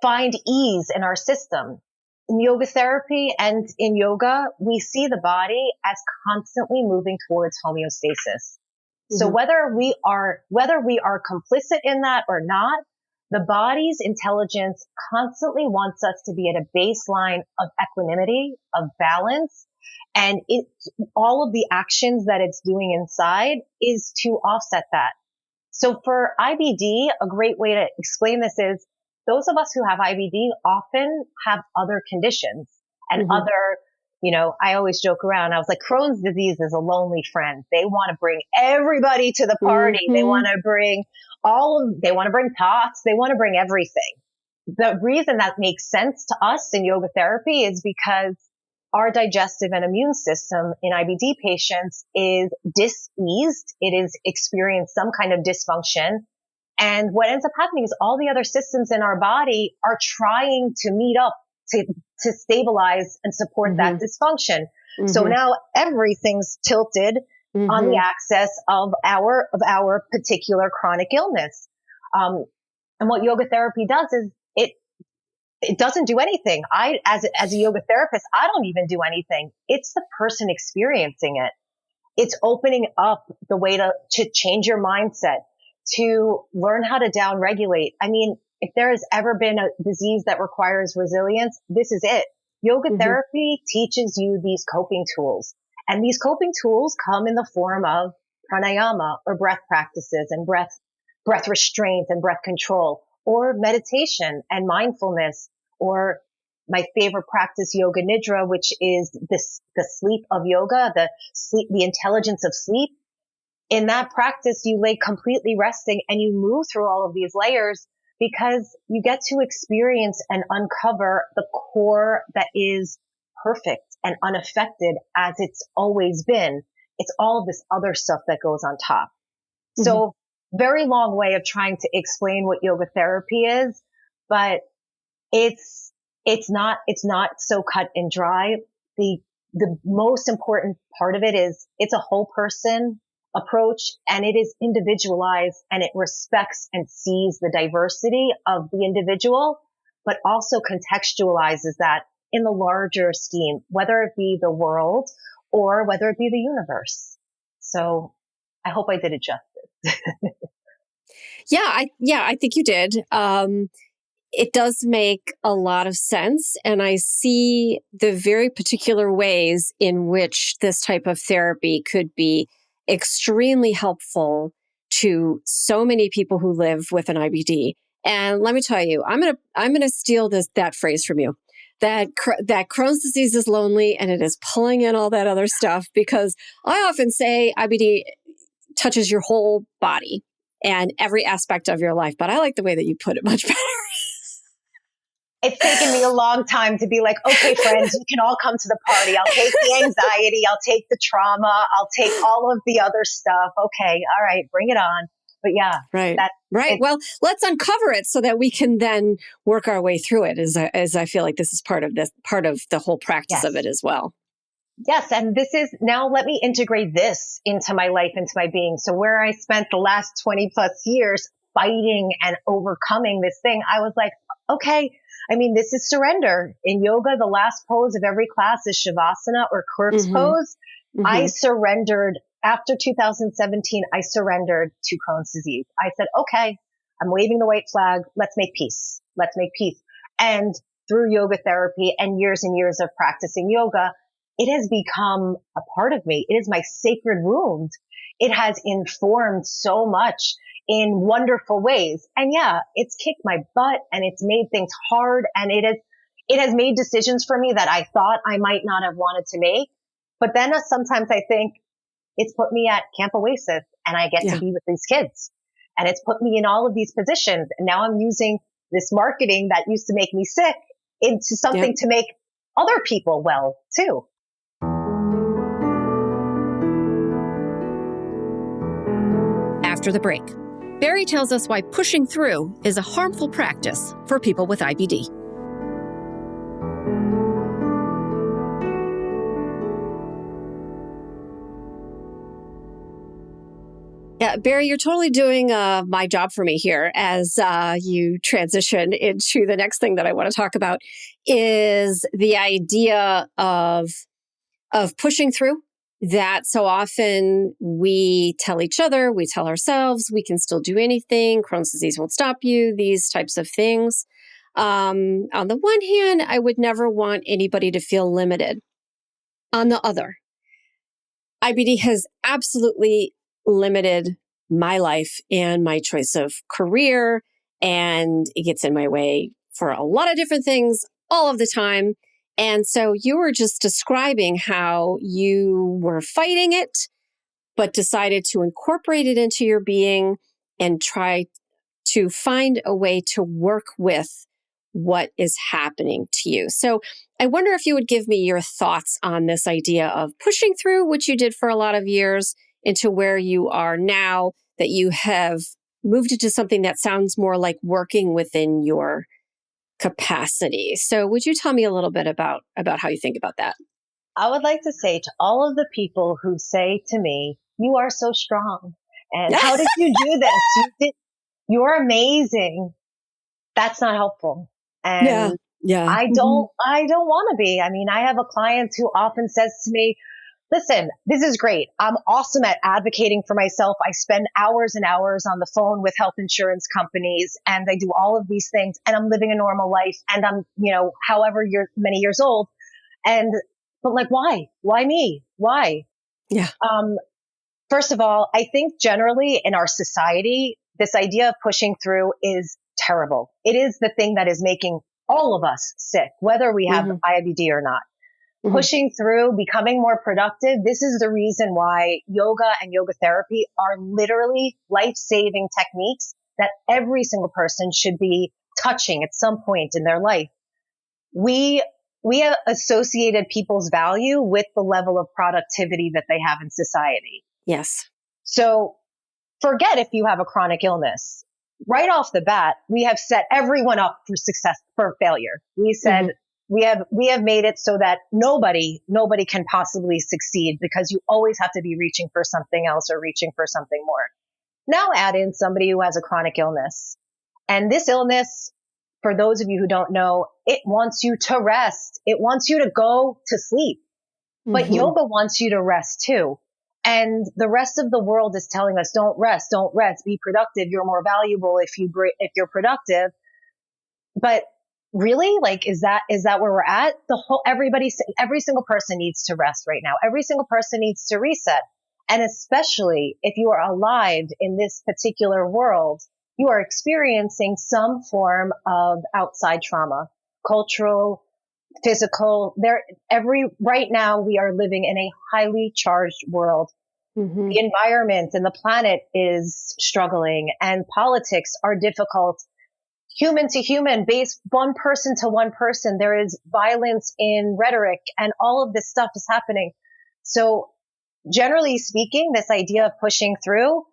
find ease in our system. In yoga therapy and in yoga, we see the body as constantly moving towards homeostasis. So whether we are complicit in that or not, the body's intelligence constantly wants us to be at a baseline of equanimity, of balance, and all of the actions that it's doing inside is to offset that. So for IBD, a great way to explain this is those of us who have IBD often have other conditions and I always joke around. I was like, Crohn's disease is a lonely friend. They want to bring everybody to the party. They want to bring they want to bring pots. They want to bring everything. The reason that makes sense to us in yoga therapy is because our digestive and immune system in IBD patients is diseased. It is experienced some kind of dysfunction. And what ends up happening is all the other systems in our body are trying to meet up to stabilize and support that dysfunction. So now everything's tilted on the axis of our particular chronic illness. And what yoga therapy does is it doesn't do anything. As a yoga therapist, I don't even do anything. It's the person experiencing it. It's opening up the way to change your mindset, to learn how to downregulate. I mean, if there has ever been a disease that requires resilience, this is it. Yoga therapy teaches you these coping tools. And these coping tools come in the form of pranayama or breath practices and breath restraint and breath control, or meditation and mindfulness, or my favorite practice, yoga nidra, which is the sleep of yoga, the intelligence of sleep. In that practice, you lay completely resting and you move through all of these layers because you get to experience and uncover the core that is perfect and unaffected as it's always been. It's all of this other stuff that goes on top. So very long way of trying to explain what yoga therapy is, but it's not so cut and dry. The most important part of it is it's a whole person approach, and it is individualized, and it respects and sees the diversity of the individual, but also contextualizes that in the larger scheme, whether it be the world or whether it be the universe. So I hope I did it justice. I think you did. It does make a lot of sense. And I see the very particular ways in which this type of therapy could be extremely helpful to so many people who live with an IBD. And let me tell you, I'm gonna steal that phrase from you. That Crohn's disease is lonely and it is pulling in all that other stuff, because I often say IBD touches your whole body and every aspect of your life. But I like the way that you put it much better. It's taken me a long time to be like, okay, friends, you can all come to the party. I'll take the anxiety. I'll take the trauma. I'll take all of the other stuff. Okay. All right. Bring it on. But yeah. Right. Well, let's uncover it so that we can then work our way through it, as I feel like this is part of the whole practice of it as well. Yes. And now let me integrate this into my life, into my being. So where I spent the last 20 plus years fighting and overcoming this thing. I was like, okay, I mean, this is surrender. In yoga, the last pose of every class is Shavasana or Corpse pose. I surrendered after 2017. I surrendered to Crohn's disease. I said, okay, I'm waving the white flag. Let's make peace. Let's make peace. And through yoga therapy and years of practicing yoga, it has become a part of me. It is my sacred wound. It has informed so much in wonderful ways. And yeah, it's kicked my butt and it's made things hard. And it has made decisions for me that I thought I might not have wanted to make. But then sometimes I think it's put me at Camp Oasis and I get to be with these kids, and it's put me in all of these positions. And now I'm using this marketing that used to make me sick into something to make other people well too. After the break, Bari tells us why pushing through is a harmful practice for people with IBD. Yeah, Bari, you're totally doing my job for me here as you transition into the next thing that I want to talk about is the idea of pushing through. That so often we tell each other, we tell ourselves, we can still do anything. Crohn's disease won't stop you, these types of things. On the one hand, I would never want anybody to feel limited. On the other, IBD has absolutely limited my life and my choice of career, and it gets in my way for a lot of different things all of the time. And so you were just describing how you were fighting it, but decided to incorporate it into your being and try to find a way to work with what is happening to you. So I wonder if you would give me your thoughts on this idea of pushing through, which you did for a lot of years, into where you are now, that you have moved into something that sounds more like working within your capacity. So would you tell me a little bit about how you think about that? I would like to say to all of the people who say to me, you are so strong. And how did you do this? You're amazing. That's not helpful. And I don't want to be. I mean, I have a client who often says to me, listen, this is great. I'm awesome at advocating for myself. I spend hours and hours on the phone with health insurance companies and I do all of these things and I'm living a normal life and I'm, however many years old. But like, why? Why me? Why? Yeah. First of all, I think generally in our society, this idea of pushing through is terrible. It is the thing that is making all of us sick, whether we have IBD or not. Pushing through, becoming more productive. This is the reason why yoga and yoga therapy are literally life-saving techniques that every single person should be touching at some point in their life. We have associated people's value with the level of productivity that they have in society. Yes. So forget if you have a chronic illness. Right off the bat, we have set everyone up for failure. We said, we have made it so that nobody can possibly succeed because you always have to be reaching for something else or reaching for something more. Now add in somebody who has a chronic illness. And this illness, for those of you who don't know, it wants you to rest. It wants you to go to sleep. But yoga wants you to rest too. And the rest of the world is telling us, don't rest, be productive. You're more valuable if you're productive. But really, like, is that where we're at? Every single person needs to rest right now. Every single person needs to reset. And especially if you are alive in this particular world, you are experiencing some form of outside trauma, cultural, physical. Right now we are living in a highly charged world. The environment and the planet is struggling and politics are difficult. Human to human, based one person to one person, there is violence in rhetoric and all of this stuff is happening. So generally speaking, this idea of pushing through,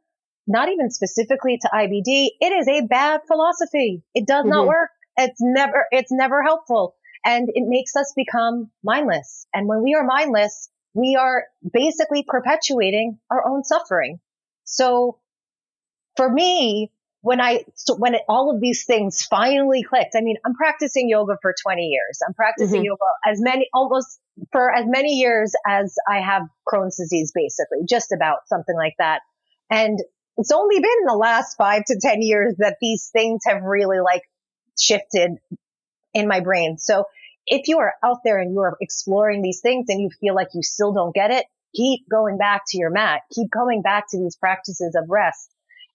not even specifically to IBD, it is a bad philosophy. It does not work. It's never helpful. And it makes us become mindless. And when we are mindless, we are basically perpetuating our own suffering. So for me, when all of these things finally clicked, I mean, I'm practicing yoga for 20 years. I'm practicing yoga almost for as many years as I have Crohn's disease, basically, just about something like that. And it's only been in the last 5 to 10 years that these things have really like shifted in my brain. So if you are out there and you are exploring these things and you feel like you still don't get it, keep going back to your mat, keep going back to these practices of rest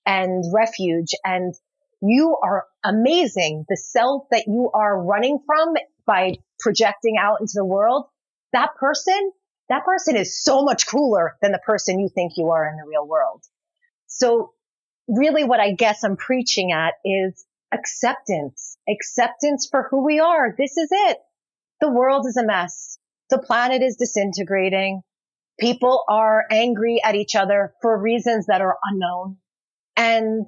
and refuge. And you are amazing. The self that you are running from by projecting out into the world, that person is so much cooler than the person you think you are in the real world. So really what I guess I'm preaching at is acceptance for who we are. This is it. The world is a mess. The planet is disintegrating. People are angry at each other for reasons that are unknown. And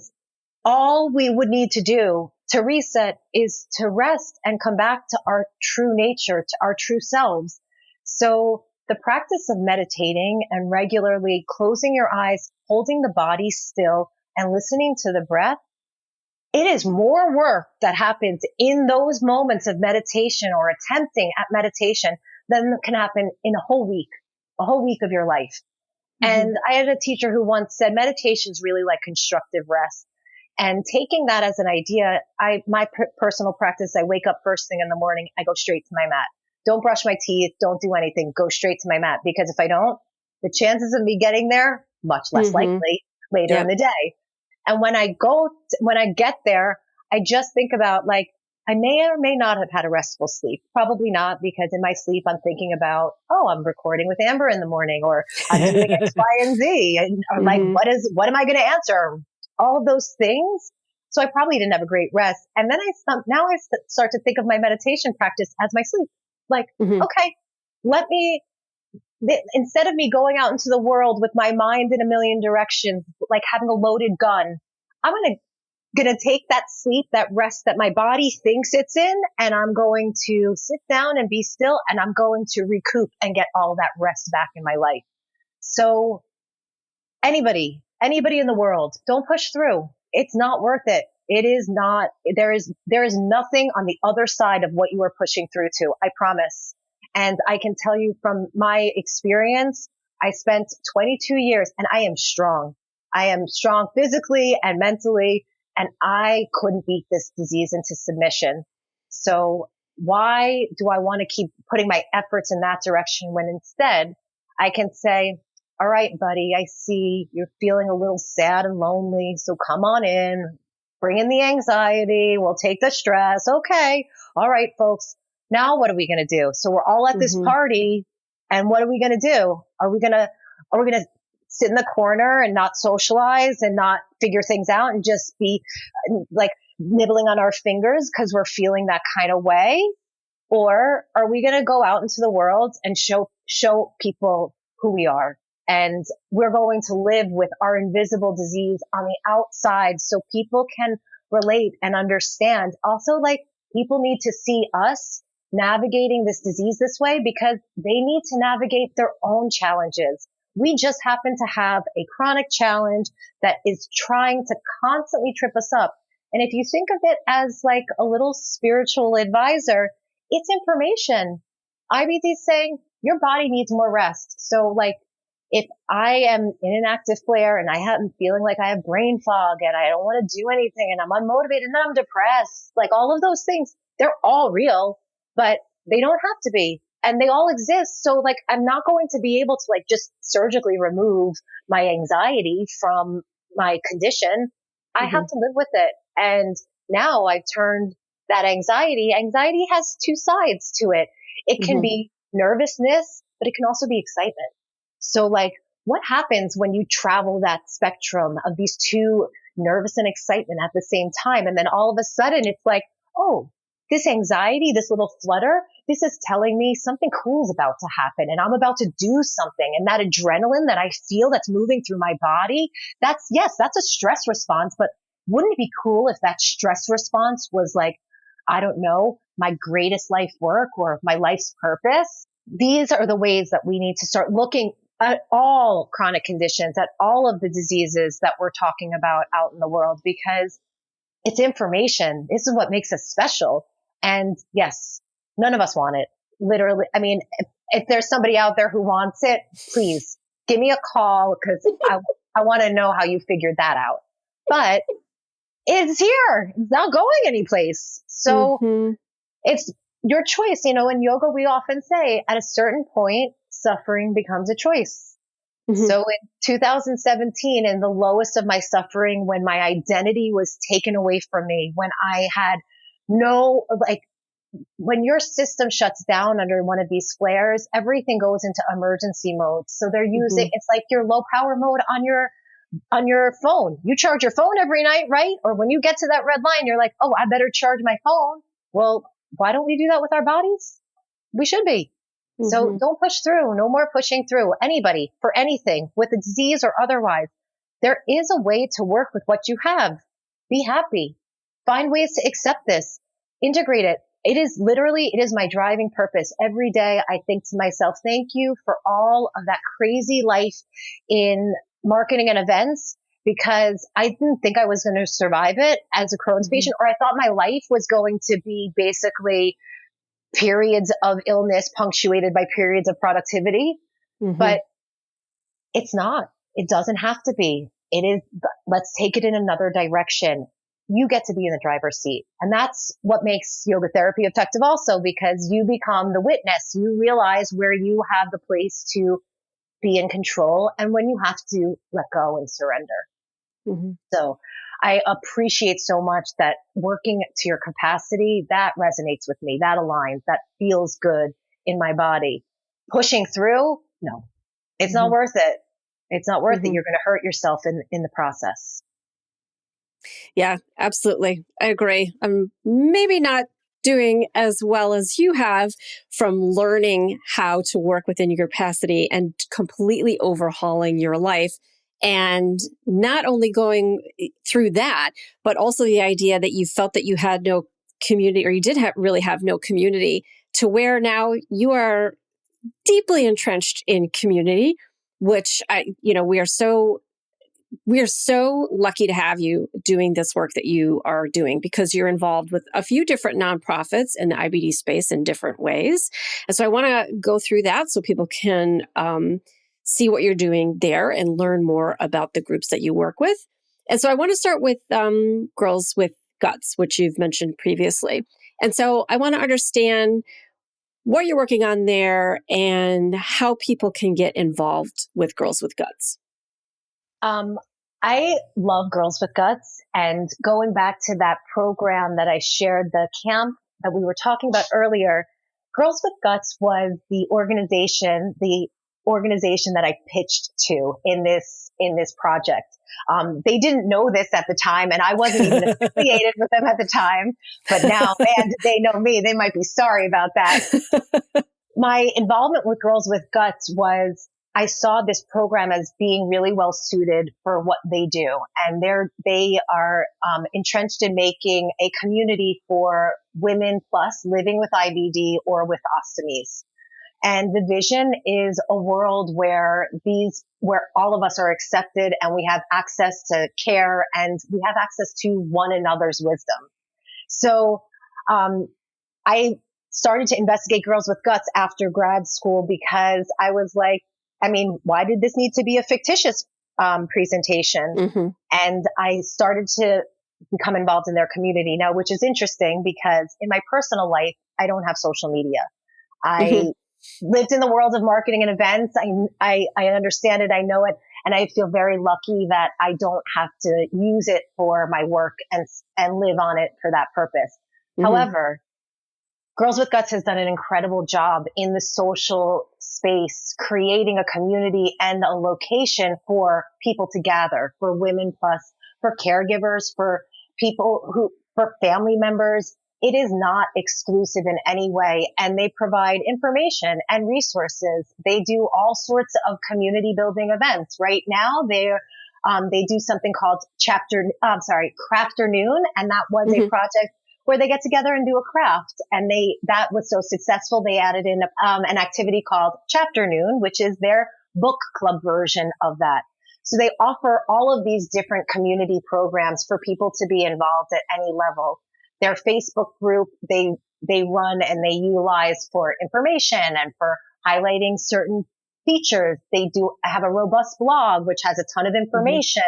all we would need to do to reset is to rest and come back to our true nature, to our true selves. So the practice of meditating and regularly closing your eyes, holding the body still and listening to the breath, it is more work that happens in those moments of meditation or attempting at meditation than can happen in a whole week of your life. And I had a teacher who once said meditation is really like constructive rest. And taking that as an idea, my personal practice, I wake up first thing in the morning, I go straight to my mat. Don't brush my teeth, don't do anything, go straight to my mat. Because if I don't, the chances of me getting there, much less likely later in the day. And when I get there, I just think about like, I may or may not have had a restful sleep. Probably not, because in my sleep, I'm thinking about, oh, I'm recording with Amber in the morning, or I'm doing X, Y, and Z. And or like, what am I going to answer? All of those things. So I probably didn't have a great rest. And then now I start to think of my meditation practice as my sleep. Like, okay, instead of me going out into the world with my mind in a million directions, like having a loaded gun, I'm gonna take that sleep, that rest that my body thinks it's in, and I'm going to sit down and be still, and I'm going to recoup and get all that rest back in my life. So anybody in the world, don't push through. It's not worth it. It is not. There is nothing on the other side of what you are pushing through to. I promise. And I can tell you from my experience, I spent 22 years and I am strong. I am strong physically and mentally, and I couldn't beat this disease into submission. So why do I want to keep putting my efforts in that direction when instead I can say, all right, buddy, I see you're feeling a little sad and lonely. So come on in, bring in the anxiety. We'll take the stress. Okay. All right, folks. Now what are we going to do? So we're all at this party, and what are we going to do? Are we going to sit in the corner and not socialize and not figure things out and just be like nibbling on our fingers because we're feeling that kind of way? Or are we going to go out into the world and show people who we are? And we're going to live with our invisible disease on the outside so people can relate and understand. Also, like, people need to see us navigating this disease this way because they need to navigate their own challenges. We just happen to have a chronic challenge that is trying to constantly trip us up. And if you think of it as like a little spiritual advisor, it's information. IBD is saying your body needs more rest. So like, if I am in an active flare and I am feeling like I have brain fog and I don't want to do anything and I'm unmotivated and I'm depressed, like all of those things, they're all real, but they don't have to be. And they all exist. So like, I'm not going to be able to like just surgically remove my anxiety from my condition. I have to live with it. And now I've turned that anxiety has two sides to it. It can be nervousness, but it can also be excitement. So like, what happens when you travel that spectrum of these two, nervous and excitement at the same time? And then all of a sudden it's like, oh, this anxiety, this little flutter, this is telling me something cool is about to happen and I'm about to do something. And that adrenaline that I feel that's moving through my body, that's a stress response. But wouldn't it be cool if that stress response was like, I don't know, my greatest life work or my life's purpose? These are the ways that we need to start looking at all chronic conditions, at all of the diseases that we're talking about out in the world, because it's information. This is what makes us special. And yes, none of us want it. Literally. I mean, if there's somebody out there who wants it, please give me a call because I want to know how you figured that out. But it's here. It's not going anyplace. So it's your choice. You know, in yoga, we often say at a certain point, suffering becomes a choice. So in 2017, in the lowest of my suffering, when my identity was taken away from me, when I had when your system shuts down under one of these flares, everything goes into emergency mode. So they're using, it's like your low power mode on your phone. You charge your phone every night, right? Or when you get to that red line, you're like, oh, I better charge my phone. Well, why don't we do that with our bodies? We should be. So don't push through. No more pushing through. Anybody, for anything, with a disease or otherwise. There is a way to work with what you have. Be happy. Find ways to accept this. Integrate it. It is my driving purpose. Every day I think to myself, thank you for all of that crazy life in marketing and events, because I didn't think I was going to survive it as a Crohn's patient, or I thought my life was going to be basically periods of illness punctuated by periods of productivity, but it's not. It doesn't have to be. It is, let's take it in another direction. You get to be in the driver's seat. And that's what makes yoga therapy effective also, because you become the witness. You realize where you have the place to be in control and when you have to let go and surrender. So I appreciate so much that working to your capacity, that resonates with me, that aligns, that feels good in my body. Pushing through, no, it's not worth it. It's not worth it. You're going to hurt yourself in the process. Yeah, absolutely. I agree. I'm maybe not doing as well as you have from learning how to work within your capacity and completely overhauling your life. And not only going through that, but also the idea that you felt that you had no community, or you did really have no community, to where now you are deeply entrenched in community, which we are so lucky to have you doing this work that you are doing, because you're involved with a few different nonprofits in the IBD space in different ways. And so I want to go through that so people can see what you're doing there and learn more about the groups that you work with. And so I want to start with Girls with Guts, which you've mentioned previously. And so I want to understand what you're working on there and how people can get involved with Girls with Guts. I love Girls with Guts, and going back to that program that I shared, the camp that we were talking about earlier, Girls with Guts was the organization that I pitched to in this project. They didn't know this at the time, and I wasn't even affiliated with them at the time, but now, man, did they know me? They might be sorry about that. My involvement with Girls with Guts was, I saw this program as being really well suited for what they do. And they are entrenched in making a community for women plus living with IBD or with ostomies. And the vision is a world where all of us are accepted and we have access to care and we have access to one another's wisdom. So, I started to investigate Girls with Guts after grad school, because I was like, why did this need to be a fictitious presentation? And I started to become involved in their community now, which is interesting because in my personal life, I don't have social media. I lived in the world of marketing and events. I understand it. I know it. And I feel very lucky that I don't have to use it for my work and live on it for that purpose. However, Girls with Guts has done an incredible job in the social space, creating a community and a location for people to gather, for women plus, for caregivers, for family members. It is not exclusive in any way, and they provide information and resources. They do all sorts of community building events. Right now, they do something called Crafternoon, and that was a project where they get together and do a craft. And that was so successful, they added in an activity called Chapter Noon, which is their book club version of that. So they offer all of these different community programs for people to be involved at any level. Their Facebook group, they run and they utilize for information and for highlighting certain features. They do have a robust blog, which has a ton of information.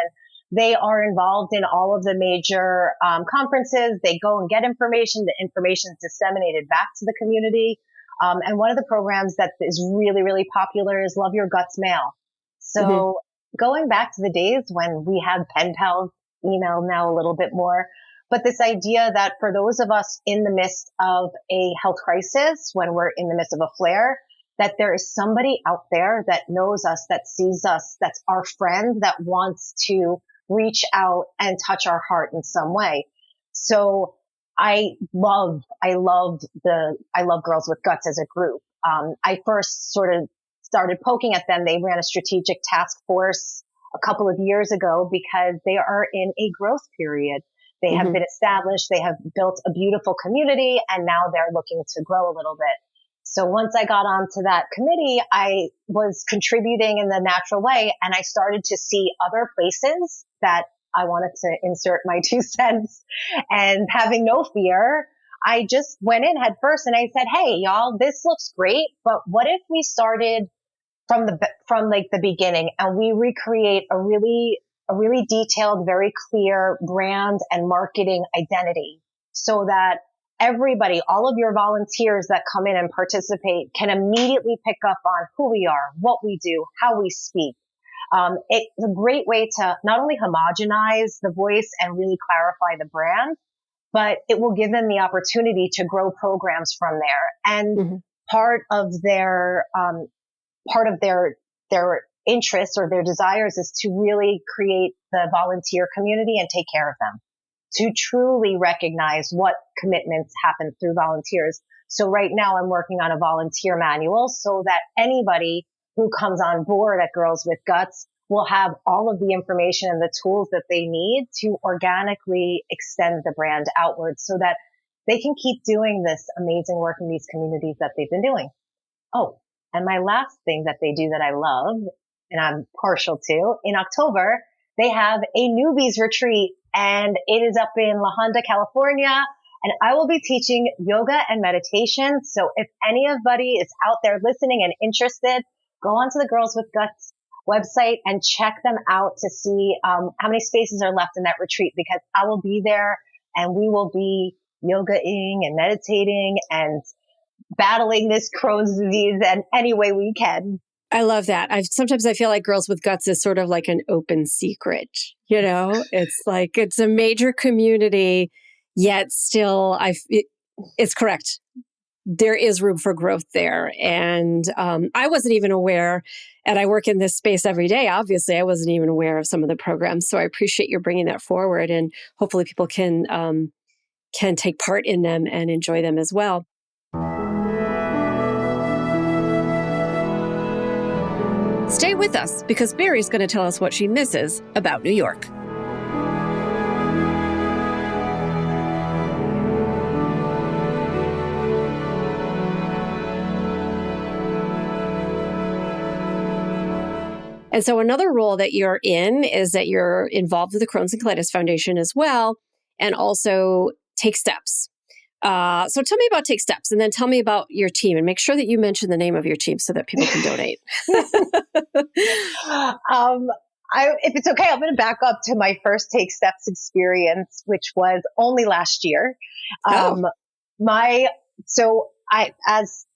They are involved in all of the major conferences. They go and get information. The information is disseminated back to the community. And one of the programs that is really, really popular is Love Your Guts Mail. So going back to the days when we had pen pals, email now a little bit more, but this idea that for those of us in the midst of a health crisis, when we're in the midst of a flare, that there is somebody out there that knows us, that sees us, that's our friend, that wants to reach out and touch our heart in some way. So I love Girls with Guts as a group. I first sort of started poking at them. They ran a strategic task force a couple of years ago because they are in a growth period. They have been established. They have built a beautiful community, and now they're looking to grow a little bit. So once I got onto that committee, I was contributing in the natural way, and I started to see other places that I wanted to insert my 2 cents. And having no fear, I just went in head first and I said, hey, y'all, this looks great, but what if we started from the beginning and we recreate a really detailed, very clear brand and marketing identity so that everybody, all of your volunteers that come in and participate can immediately pick up on who we are, what we do, how we speak. It's a great way to not only homogenize the voice and really clarify the brand, but it will give them the opportunity to grow programs from there. And part of their interests or their desires is to really create the volunteer community and take care of them, to truly recognize what commitments happen through volunteers. So right now I'm working on a volunteer manual so that anybody who comes on board at Girls with Guts will have all of the information and the tools that they need to organically extend the brand outwards so that they can keep doing this amazing work in these communities that they've been doing. Oh, and my last thing that they do that I love, and I'm partial to, in October, they have a newbies retreat, and it is up in La Honda, California, and I will be teaching yoga and meditation. So if anybody is out there listening and interested, go onto the Girls with Guts website and check them out to see how many spaces are left in that retreat, because I will be there and we will be yogaing and meditating and battling this Crohn's disease in any way we can. I love that. Sometimes I feel like Girls with Guts is sort of like an open secret. You know, it's like it's a major community, yet still it's correct. There is room for growth there. And I wasn't even aware, and I work in this space every day. Obviously, I wasn't even aware of some of the programs. So I appreciate you bringing that forward, and hopefully people can take part in them and enjoy them as well. Stay with us because Bari's going to tell us what she misses about New York. And so another role that you're in is that you're involved with the Crohn's and Colitis Foundation as well, and also Take Steps. So tell me about Take Steps, and then tell me about your team, and make sure that you mention the name of your team so that people can donate. If it's okay, I'm going to back up to my first Take Steps experience, which was only last year.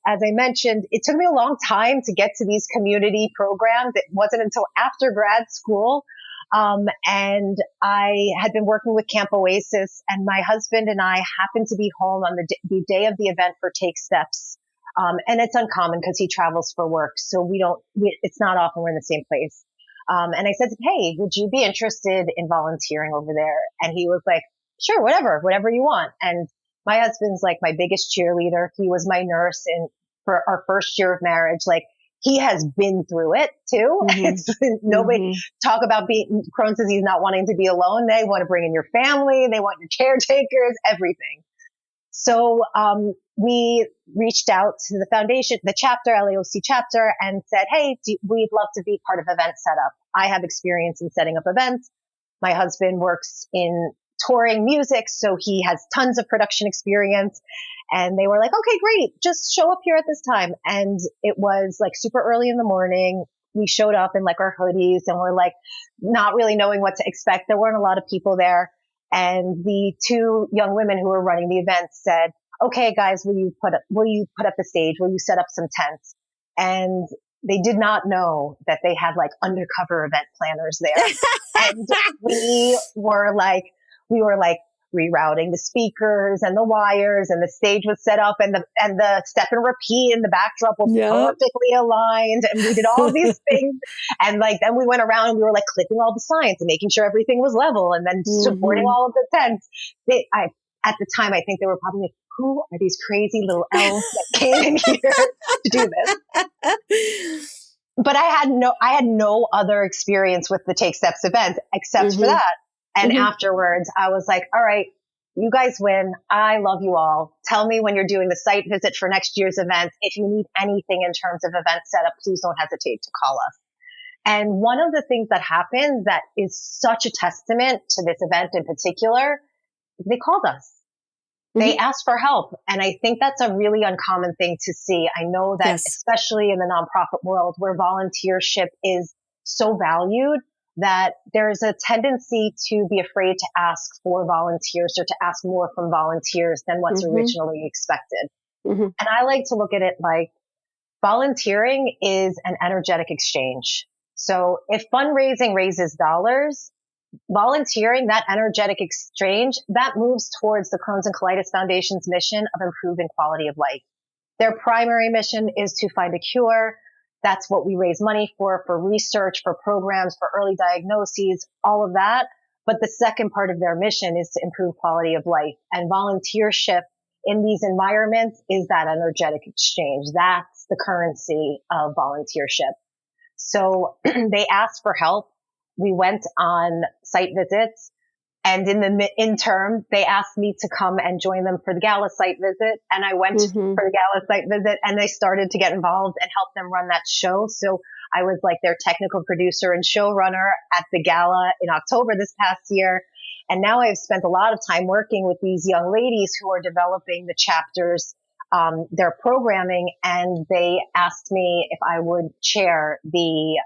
As I mentioned, it took me a long time to get to these community programs. It wasn't until after grad school. And I had been working with Camp Oasis, and my husband and I happened to be home on the day of the event for Take Steps. And it's uncommon because he travels for work. So it's not often we're in the same place. And I said, hey, would you be interested in volunteering over there? And he was like, sure, whatever you want. And my husband's like my biggest cheerleader. He was my nurse for our first year of marriage. Like, he has been through it too. Nobody talk about Crohn's disease, not wanting to be alone. They want to bring in your family. They want your caretakers, everything. So, we reached out to the foundation, the chapter, LAOC chapter, and said, hey, we'd love to be part of event setup. I have experience in setting up events. My husband works in touring music, so he has tons of production experience. And they were like, okay, great. Just show up here at this time. And it was like super early in the morning. We showed up in like our hoodies and we're like not really knowing what to expect. There weren't a lot of people there. And the two young women who were running the event said, okay, guys, will you put up the stage? Will you set up some tents? And they did not know that they had like undercover event planners there. And we were like rerouting the speakers and the wires, and the stage was set up, and the step and repeat and the backdrop was perfectly aligned, and we did all these things. And like then we went around and we were like clipping all the signs and making sure everything was level, and then supporting all of the tents. At the time, I think they were probably like, who are these crazy little elves that came in here to do this? But I had no other experience with the Take Steps event except for that. And afterwards, I was like, all right, you guys win. I love you all. Tell me when you're doing the site visit for next year's event. If you need anything in terms of event setup, please don't hesitate to call us. And one of the things that happened that is such a testament to this event in particular, they called us. They asked for help. And I think that's a really uncommon thing to see. I know that especially in the nonprofit world where volunteership is so valued, that there's a tendency to be afraid to ask for volunteers or to ask more from volunteers than what's originally expected. And I like to look at it like volunteering is an energetic exchange. So if fundraising raises dollars, volunteering, that energetic exchange, that moves towards the Crohn's and Colitis Foundation's mission of improving quality of life. Their primary mission is to find a cure. That's what we raise money for research, for programs, for early diagnoses, all of that. But the second part of their mission is to improve quality of life. And volunteership in these environments is that energetic exchange. That's the currency of volunteership. So they asked for help. We went on site visits, and in the interim, they asked me to come and join them for the gala site visit. And I went for the gala site visit, and they started to get involved and help them run that show. So I was like their technical producer and showrunner at the gala in October this past year. And now I've spent a lot of time working with these young ladies who are developing the chapters, their programming, and they asked me if I would chair the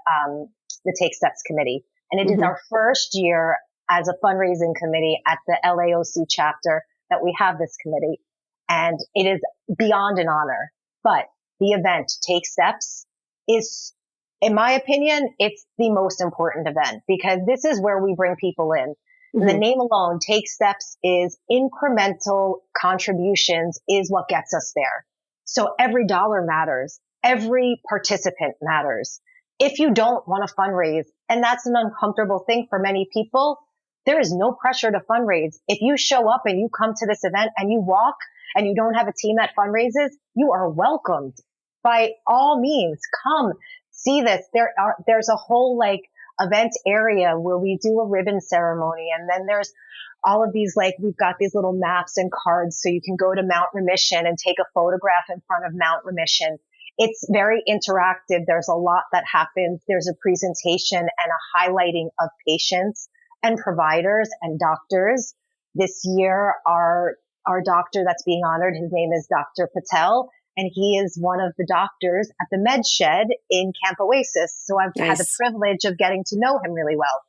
Take Steps committee. And it is our first year as a fundraising committee at the LAOC chapter that we have this committee. And it is beyond an honor. But the event, Take Steps, is, in my opinion, it's the most important event because this is where we bring people in. The name alone, Take Steps, is incremental contributions is what gets us there. So every dollar matters. Every participant matters. If you don't want to fundraise, and that's an uncomfortable thing for many people, there is no pressure to fundraise. If you show up and you come to this event and you walk and you don't have a team that fundraises, you are welcomed. By all means, come see this. There's a whole like event area where we do a ribbon ceremony, and then there's all of these, like, we've got these little maps and cards so you can go to Mount Remission and take a photograph in front of Mount Remission. It's very interactive. There's a lot that happens. There's a presentation and a highlighting of patients and providers and doctors. This year, our doctor that's being honored, his name is Dr. Patel, and he is one of the doctors at the Med Shed in Camp Oasis. So I've had the privilege of getting to know him really well.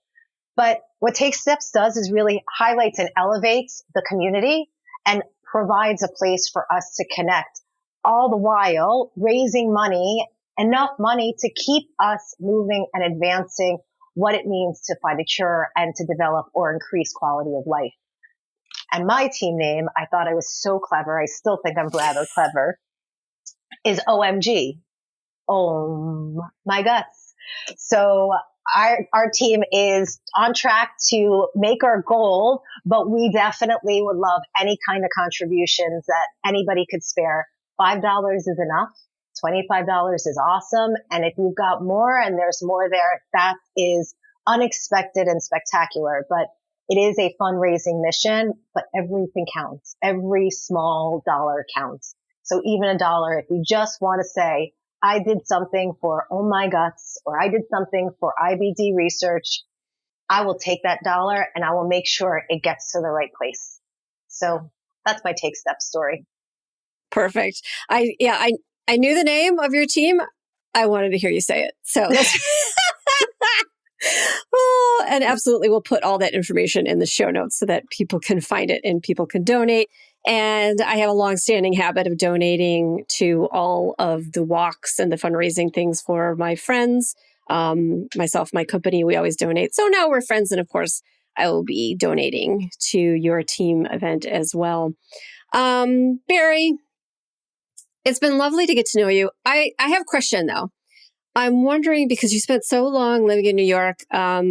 But what Take Steps does is really highlights and elevates the community and provides a place for us to connect, all the while raising money, enough money to keep us moving and advancing what it means to find a cure and to develop or increase quality of life. And my team name, I thought I was so clever, I still think I'm rather clever, is OMG. Oh my guts. So our team is on track to make our goal, but we definitely would love any kind of contributions that anybody could spare. $5 is enough. $25 is awesome. And if you've got more and there's more there, that is unexpected and spectacular. But it is a fundraising mission, but everything counts. Every small dollar counts. So even a dollar, if you just want to say, I did something for Oh My Guts, or I did something for IBD research, I will take that dollar and I will make sure it gets to the right place. So that's my Take Steps story. Perfect. I knew the name of your team. I wanted to hear you say it. So that's oh, and absolutely, we'll put all that information in the show notes so that people can find it and people can donate. And I have a longstanding habit of donating to all of the walks and the fundraising things for my friends, myself, my company. We always donate. So now we're friends. And of course, I will be donating to your team event as well. Bari, it's been lovely to get to know you. I have a question though. I'm wondering, because you spent so long living in New York. I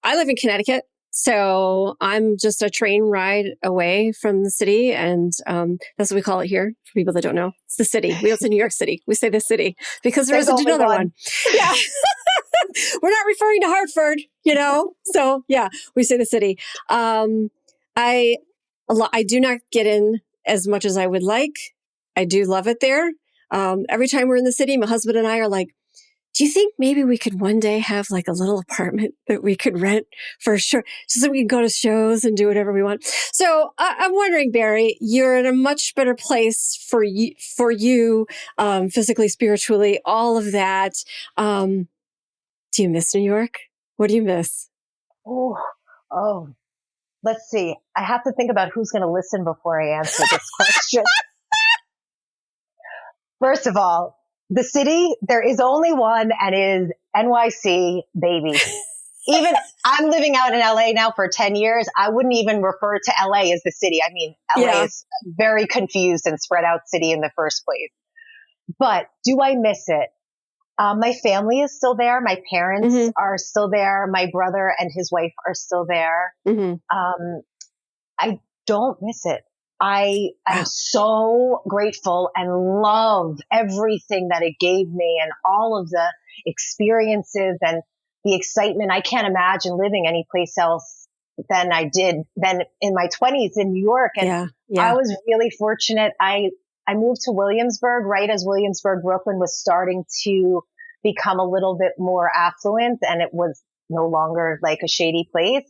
live in Connecticut, so I'm just a train ride away from the city. And that's what we call it here for people that don't know. It's the city. We go to New York City. We say the city because there isn't another one. Yeah. We're not referring to Hartford, So yeah, we say the city. I do not get in as much as I would like. I do love it there. Every time we're in the city, my husband and I are like, do you think maybe we could one day have like a little apartment that we could rent for sure, so we can go to shows and do whatever we want? So I'm wondering, Bari, you're in a much better place for you, physically, spiritually, all of that. Do you miss New York? What do you miss? Oh, let's see. I have to think about who's going to listen before I answer this question. First of all, the city, there is only one, and is NYC, baby. Even I'm living out in LA now for 10 years. I wouldn't even refer to LA as the city. I mean, LA is a very confused and spread out city in the first place. But do I miss it? My family is still there. My parents are still there. My brother and his wife are still there. I don't miss it. I am so grateful and love everything that it gave me and all of the experiences and the excitement. I can't imagine living anyplace else than in my 20s in New York. And I was really fortunate. I moved to Williamsburg right as Williamsburg, Brooklyn was starting to become a little bit more affluent, and it was no longer like a shady place.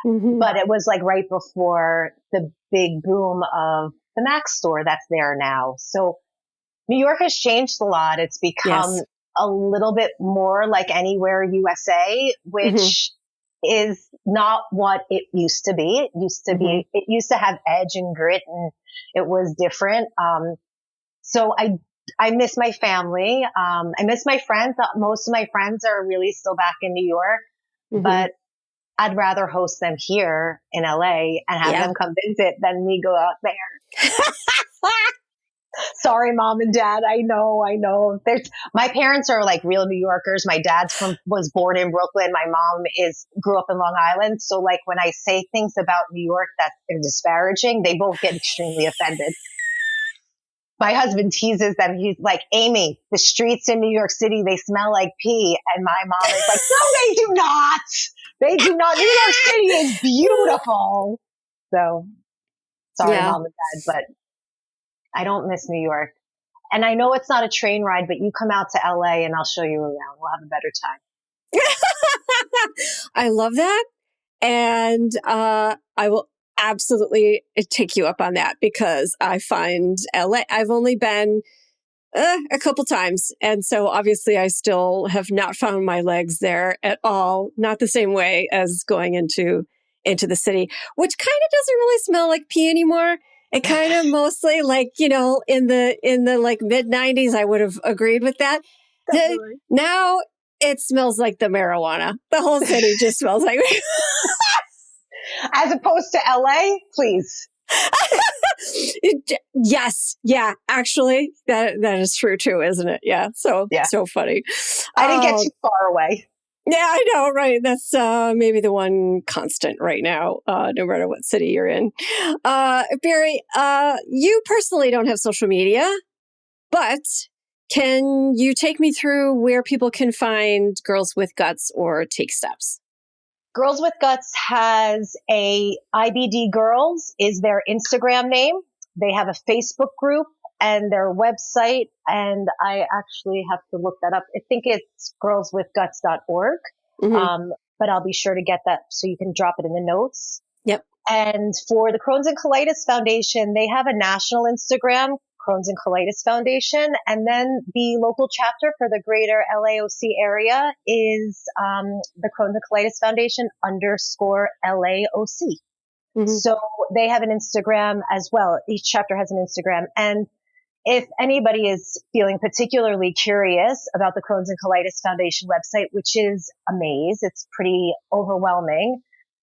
But it was like right before the big boom of the Mac store that's there now. So New York has changed a lot. It's become a little bit more like anywhere USA, which is not what it used to be. It used to have edge and grit, and it was different. So I miss my family. I miss my friends. Most of my friends are really still back in New York, but I'd rather host them here in LA and have them come visit than me go out there. Sorry, mom and dad. I know. My parents are like real New Yorkers. My dad was born in Brooklyn. My mom grew up in Long Island. So like when I say things about New York that are disparaging, they both get extremely offended. My husband teases them. He's like, Amy, the streets in New York City, they smell like pee. And my mom is like, no, they do not. They do not. New York City is beautiful. So sorry, mom and dad, but I don't miss New York. And I know it's not a train ride, but you come out to LA and I'll show you around. We'll have a better time. I love that. And I will absolutely take you up on that, because I find LA, I've only been a couple times. And so obviously I still have not found my legs there at all. Not the same way as going into the city, which kind of doesn't really smell like pee anymore. It kind of mostly like, in the like mid 90s, I would have agreed with that. Now it smells like the marijuana. The whole city just smells like as opposed to LA, please. Yes. Yeah. Actually, that is true too, isn't it? Yeah. So funny. I didn't get too far away. Yeah, I know. Right. That's maybe the one constant right now, no matter what city you're in. Bari, you personally don't have social media, but can you take me through where people can find Girls with Guts or Take Steps? Girls with Guts has a IBD Girls is their Instagram name. They have a Facebook group and their website. And I actually have to look that up. I think it's girlswithguts.org. But I'll be sure to get that so you can drop it in the notes. Yep. And for the Crohn's and Colitis Foundation, they have a national Instagram, Crohn's and Colitis Foundation. And then the local chapter for the greater LAOC area is the Crohn's and Colitis Foundation _LAOC. So they have an Instagram as well. Each chapter has an Instagram. And if anybody is feeling particularly curious about the Crohn's and Colitis Foundation website, which is a maze, it's pretty overwhelming,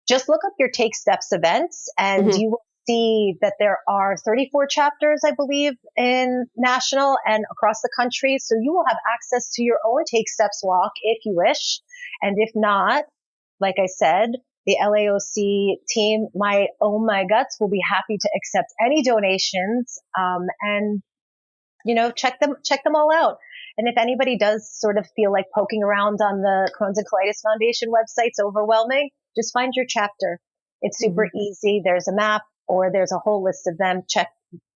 just look up your Take Steps events and you will see that there are 34 chapters, I believe, in national and across the country. So you will have access to your own Take Steps walk if you wish. And if not, like I said, the LAOC team, my Guts, will be happy to accept any donations, and, you know, check them all out. And if anybody does sort of feel like poking around on the Crohn's and Colitis Foundation website's overwhelming, just find your chapter. It's super easy. There's a map or there's a whole list of them.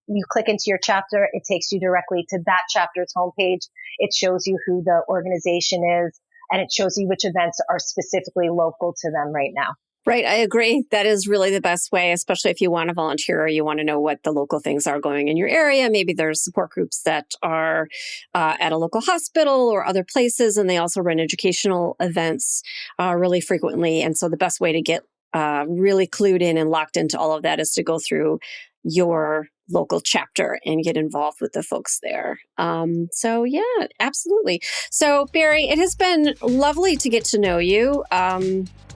You click into your chapter. It takes you directly to that chapter's homepage. It shows you who the organization is, and it shows you which events are specifically local to them right now. Right. I agree. That is really the best way, especially if you want to volunteer or you want to know what the local things are going in your area. Maybe there's support groups that are at a local hospital or other places, and they also run educational events really frequently. And so the best way to get really clued in and locked into all of that is to go through your local chapter and get involved with the folks there. So yeah, absolutely. So Bari, it has been lovely to get to know you.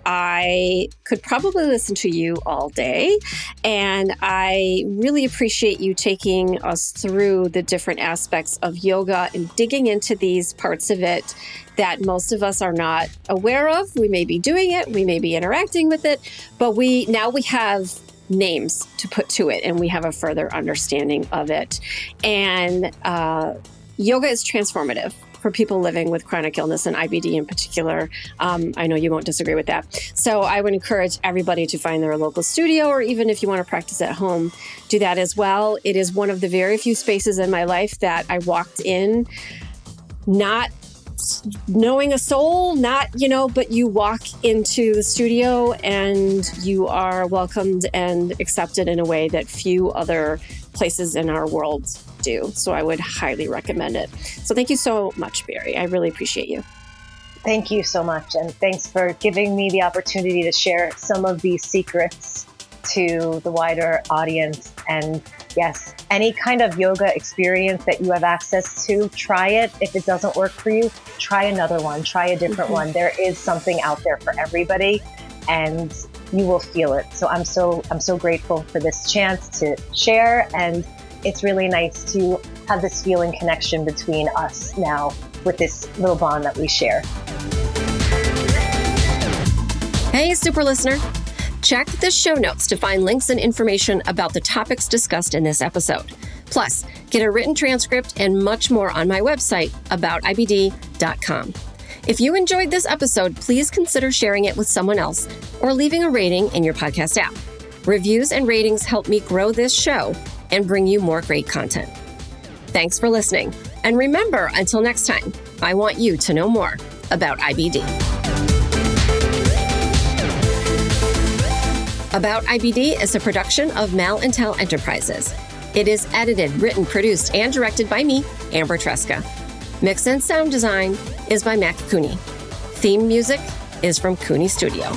I could probably listen to you all day, and I really appreciate you taking us through the different aspects of yoga and digging into these parts of it that most of us are not aware of. We may be doing it, we may be interacting with it, but now we have names to put to it, and we have a further understanding of it. And yoga is transformative for people living with chronic illness and IBD in particular. I know you won't disagree with that. So I would encourage everybody to find their local studio, or even if you want to practice at home, do that as well. It is one of the very few spaces in my life that I walked in not knowing a soul, but you walk into the studio and you are welcomed and accepted in a way that few other places in our world do. So I would highly recommend it. So thank you so much, Bari. I really appreciate you. Thank you so much. And thanks for giving me the opportunity to share some of these secrets to the wider audience. And yes, any kind of yoga experience that you have access to, try it. If it doesn't work for you, try another one, try a different one. There is something out there for everybody, and you will feel it. So I'm so grateful for this chance to share, and it's really nice to have this feeling connection between us now with this little bond that we share. Hey, super listener. Check the show notes to find links and information about the topics discussed in this episode. Plus, get a written transcript and much more on my website, aboutibd.com. If you enjoyed this episode, please consider sharing it with someone else or leaving a rating in your podcast app. Reviews and ratings help me grow this show and bring you more great content. Thanks for listening. And remember, until next time, I want you to know more about IBD. About IBD is a production of Mal and Tel Enterprises. It is edited, written, produced, and directed by me, Amber Tresca. Mix and sound design is by Mac Cooney. Theme music is from Cooney Studio.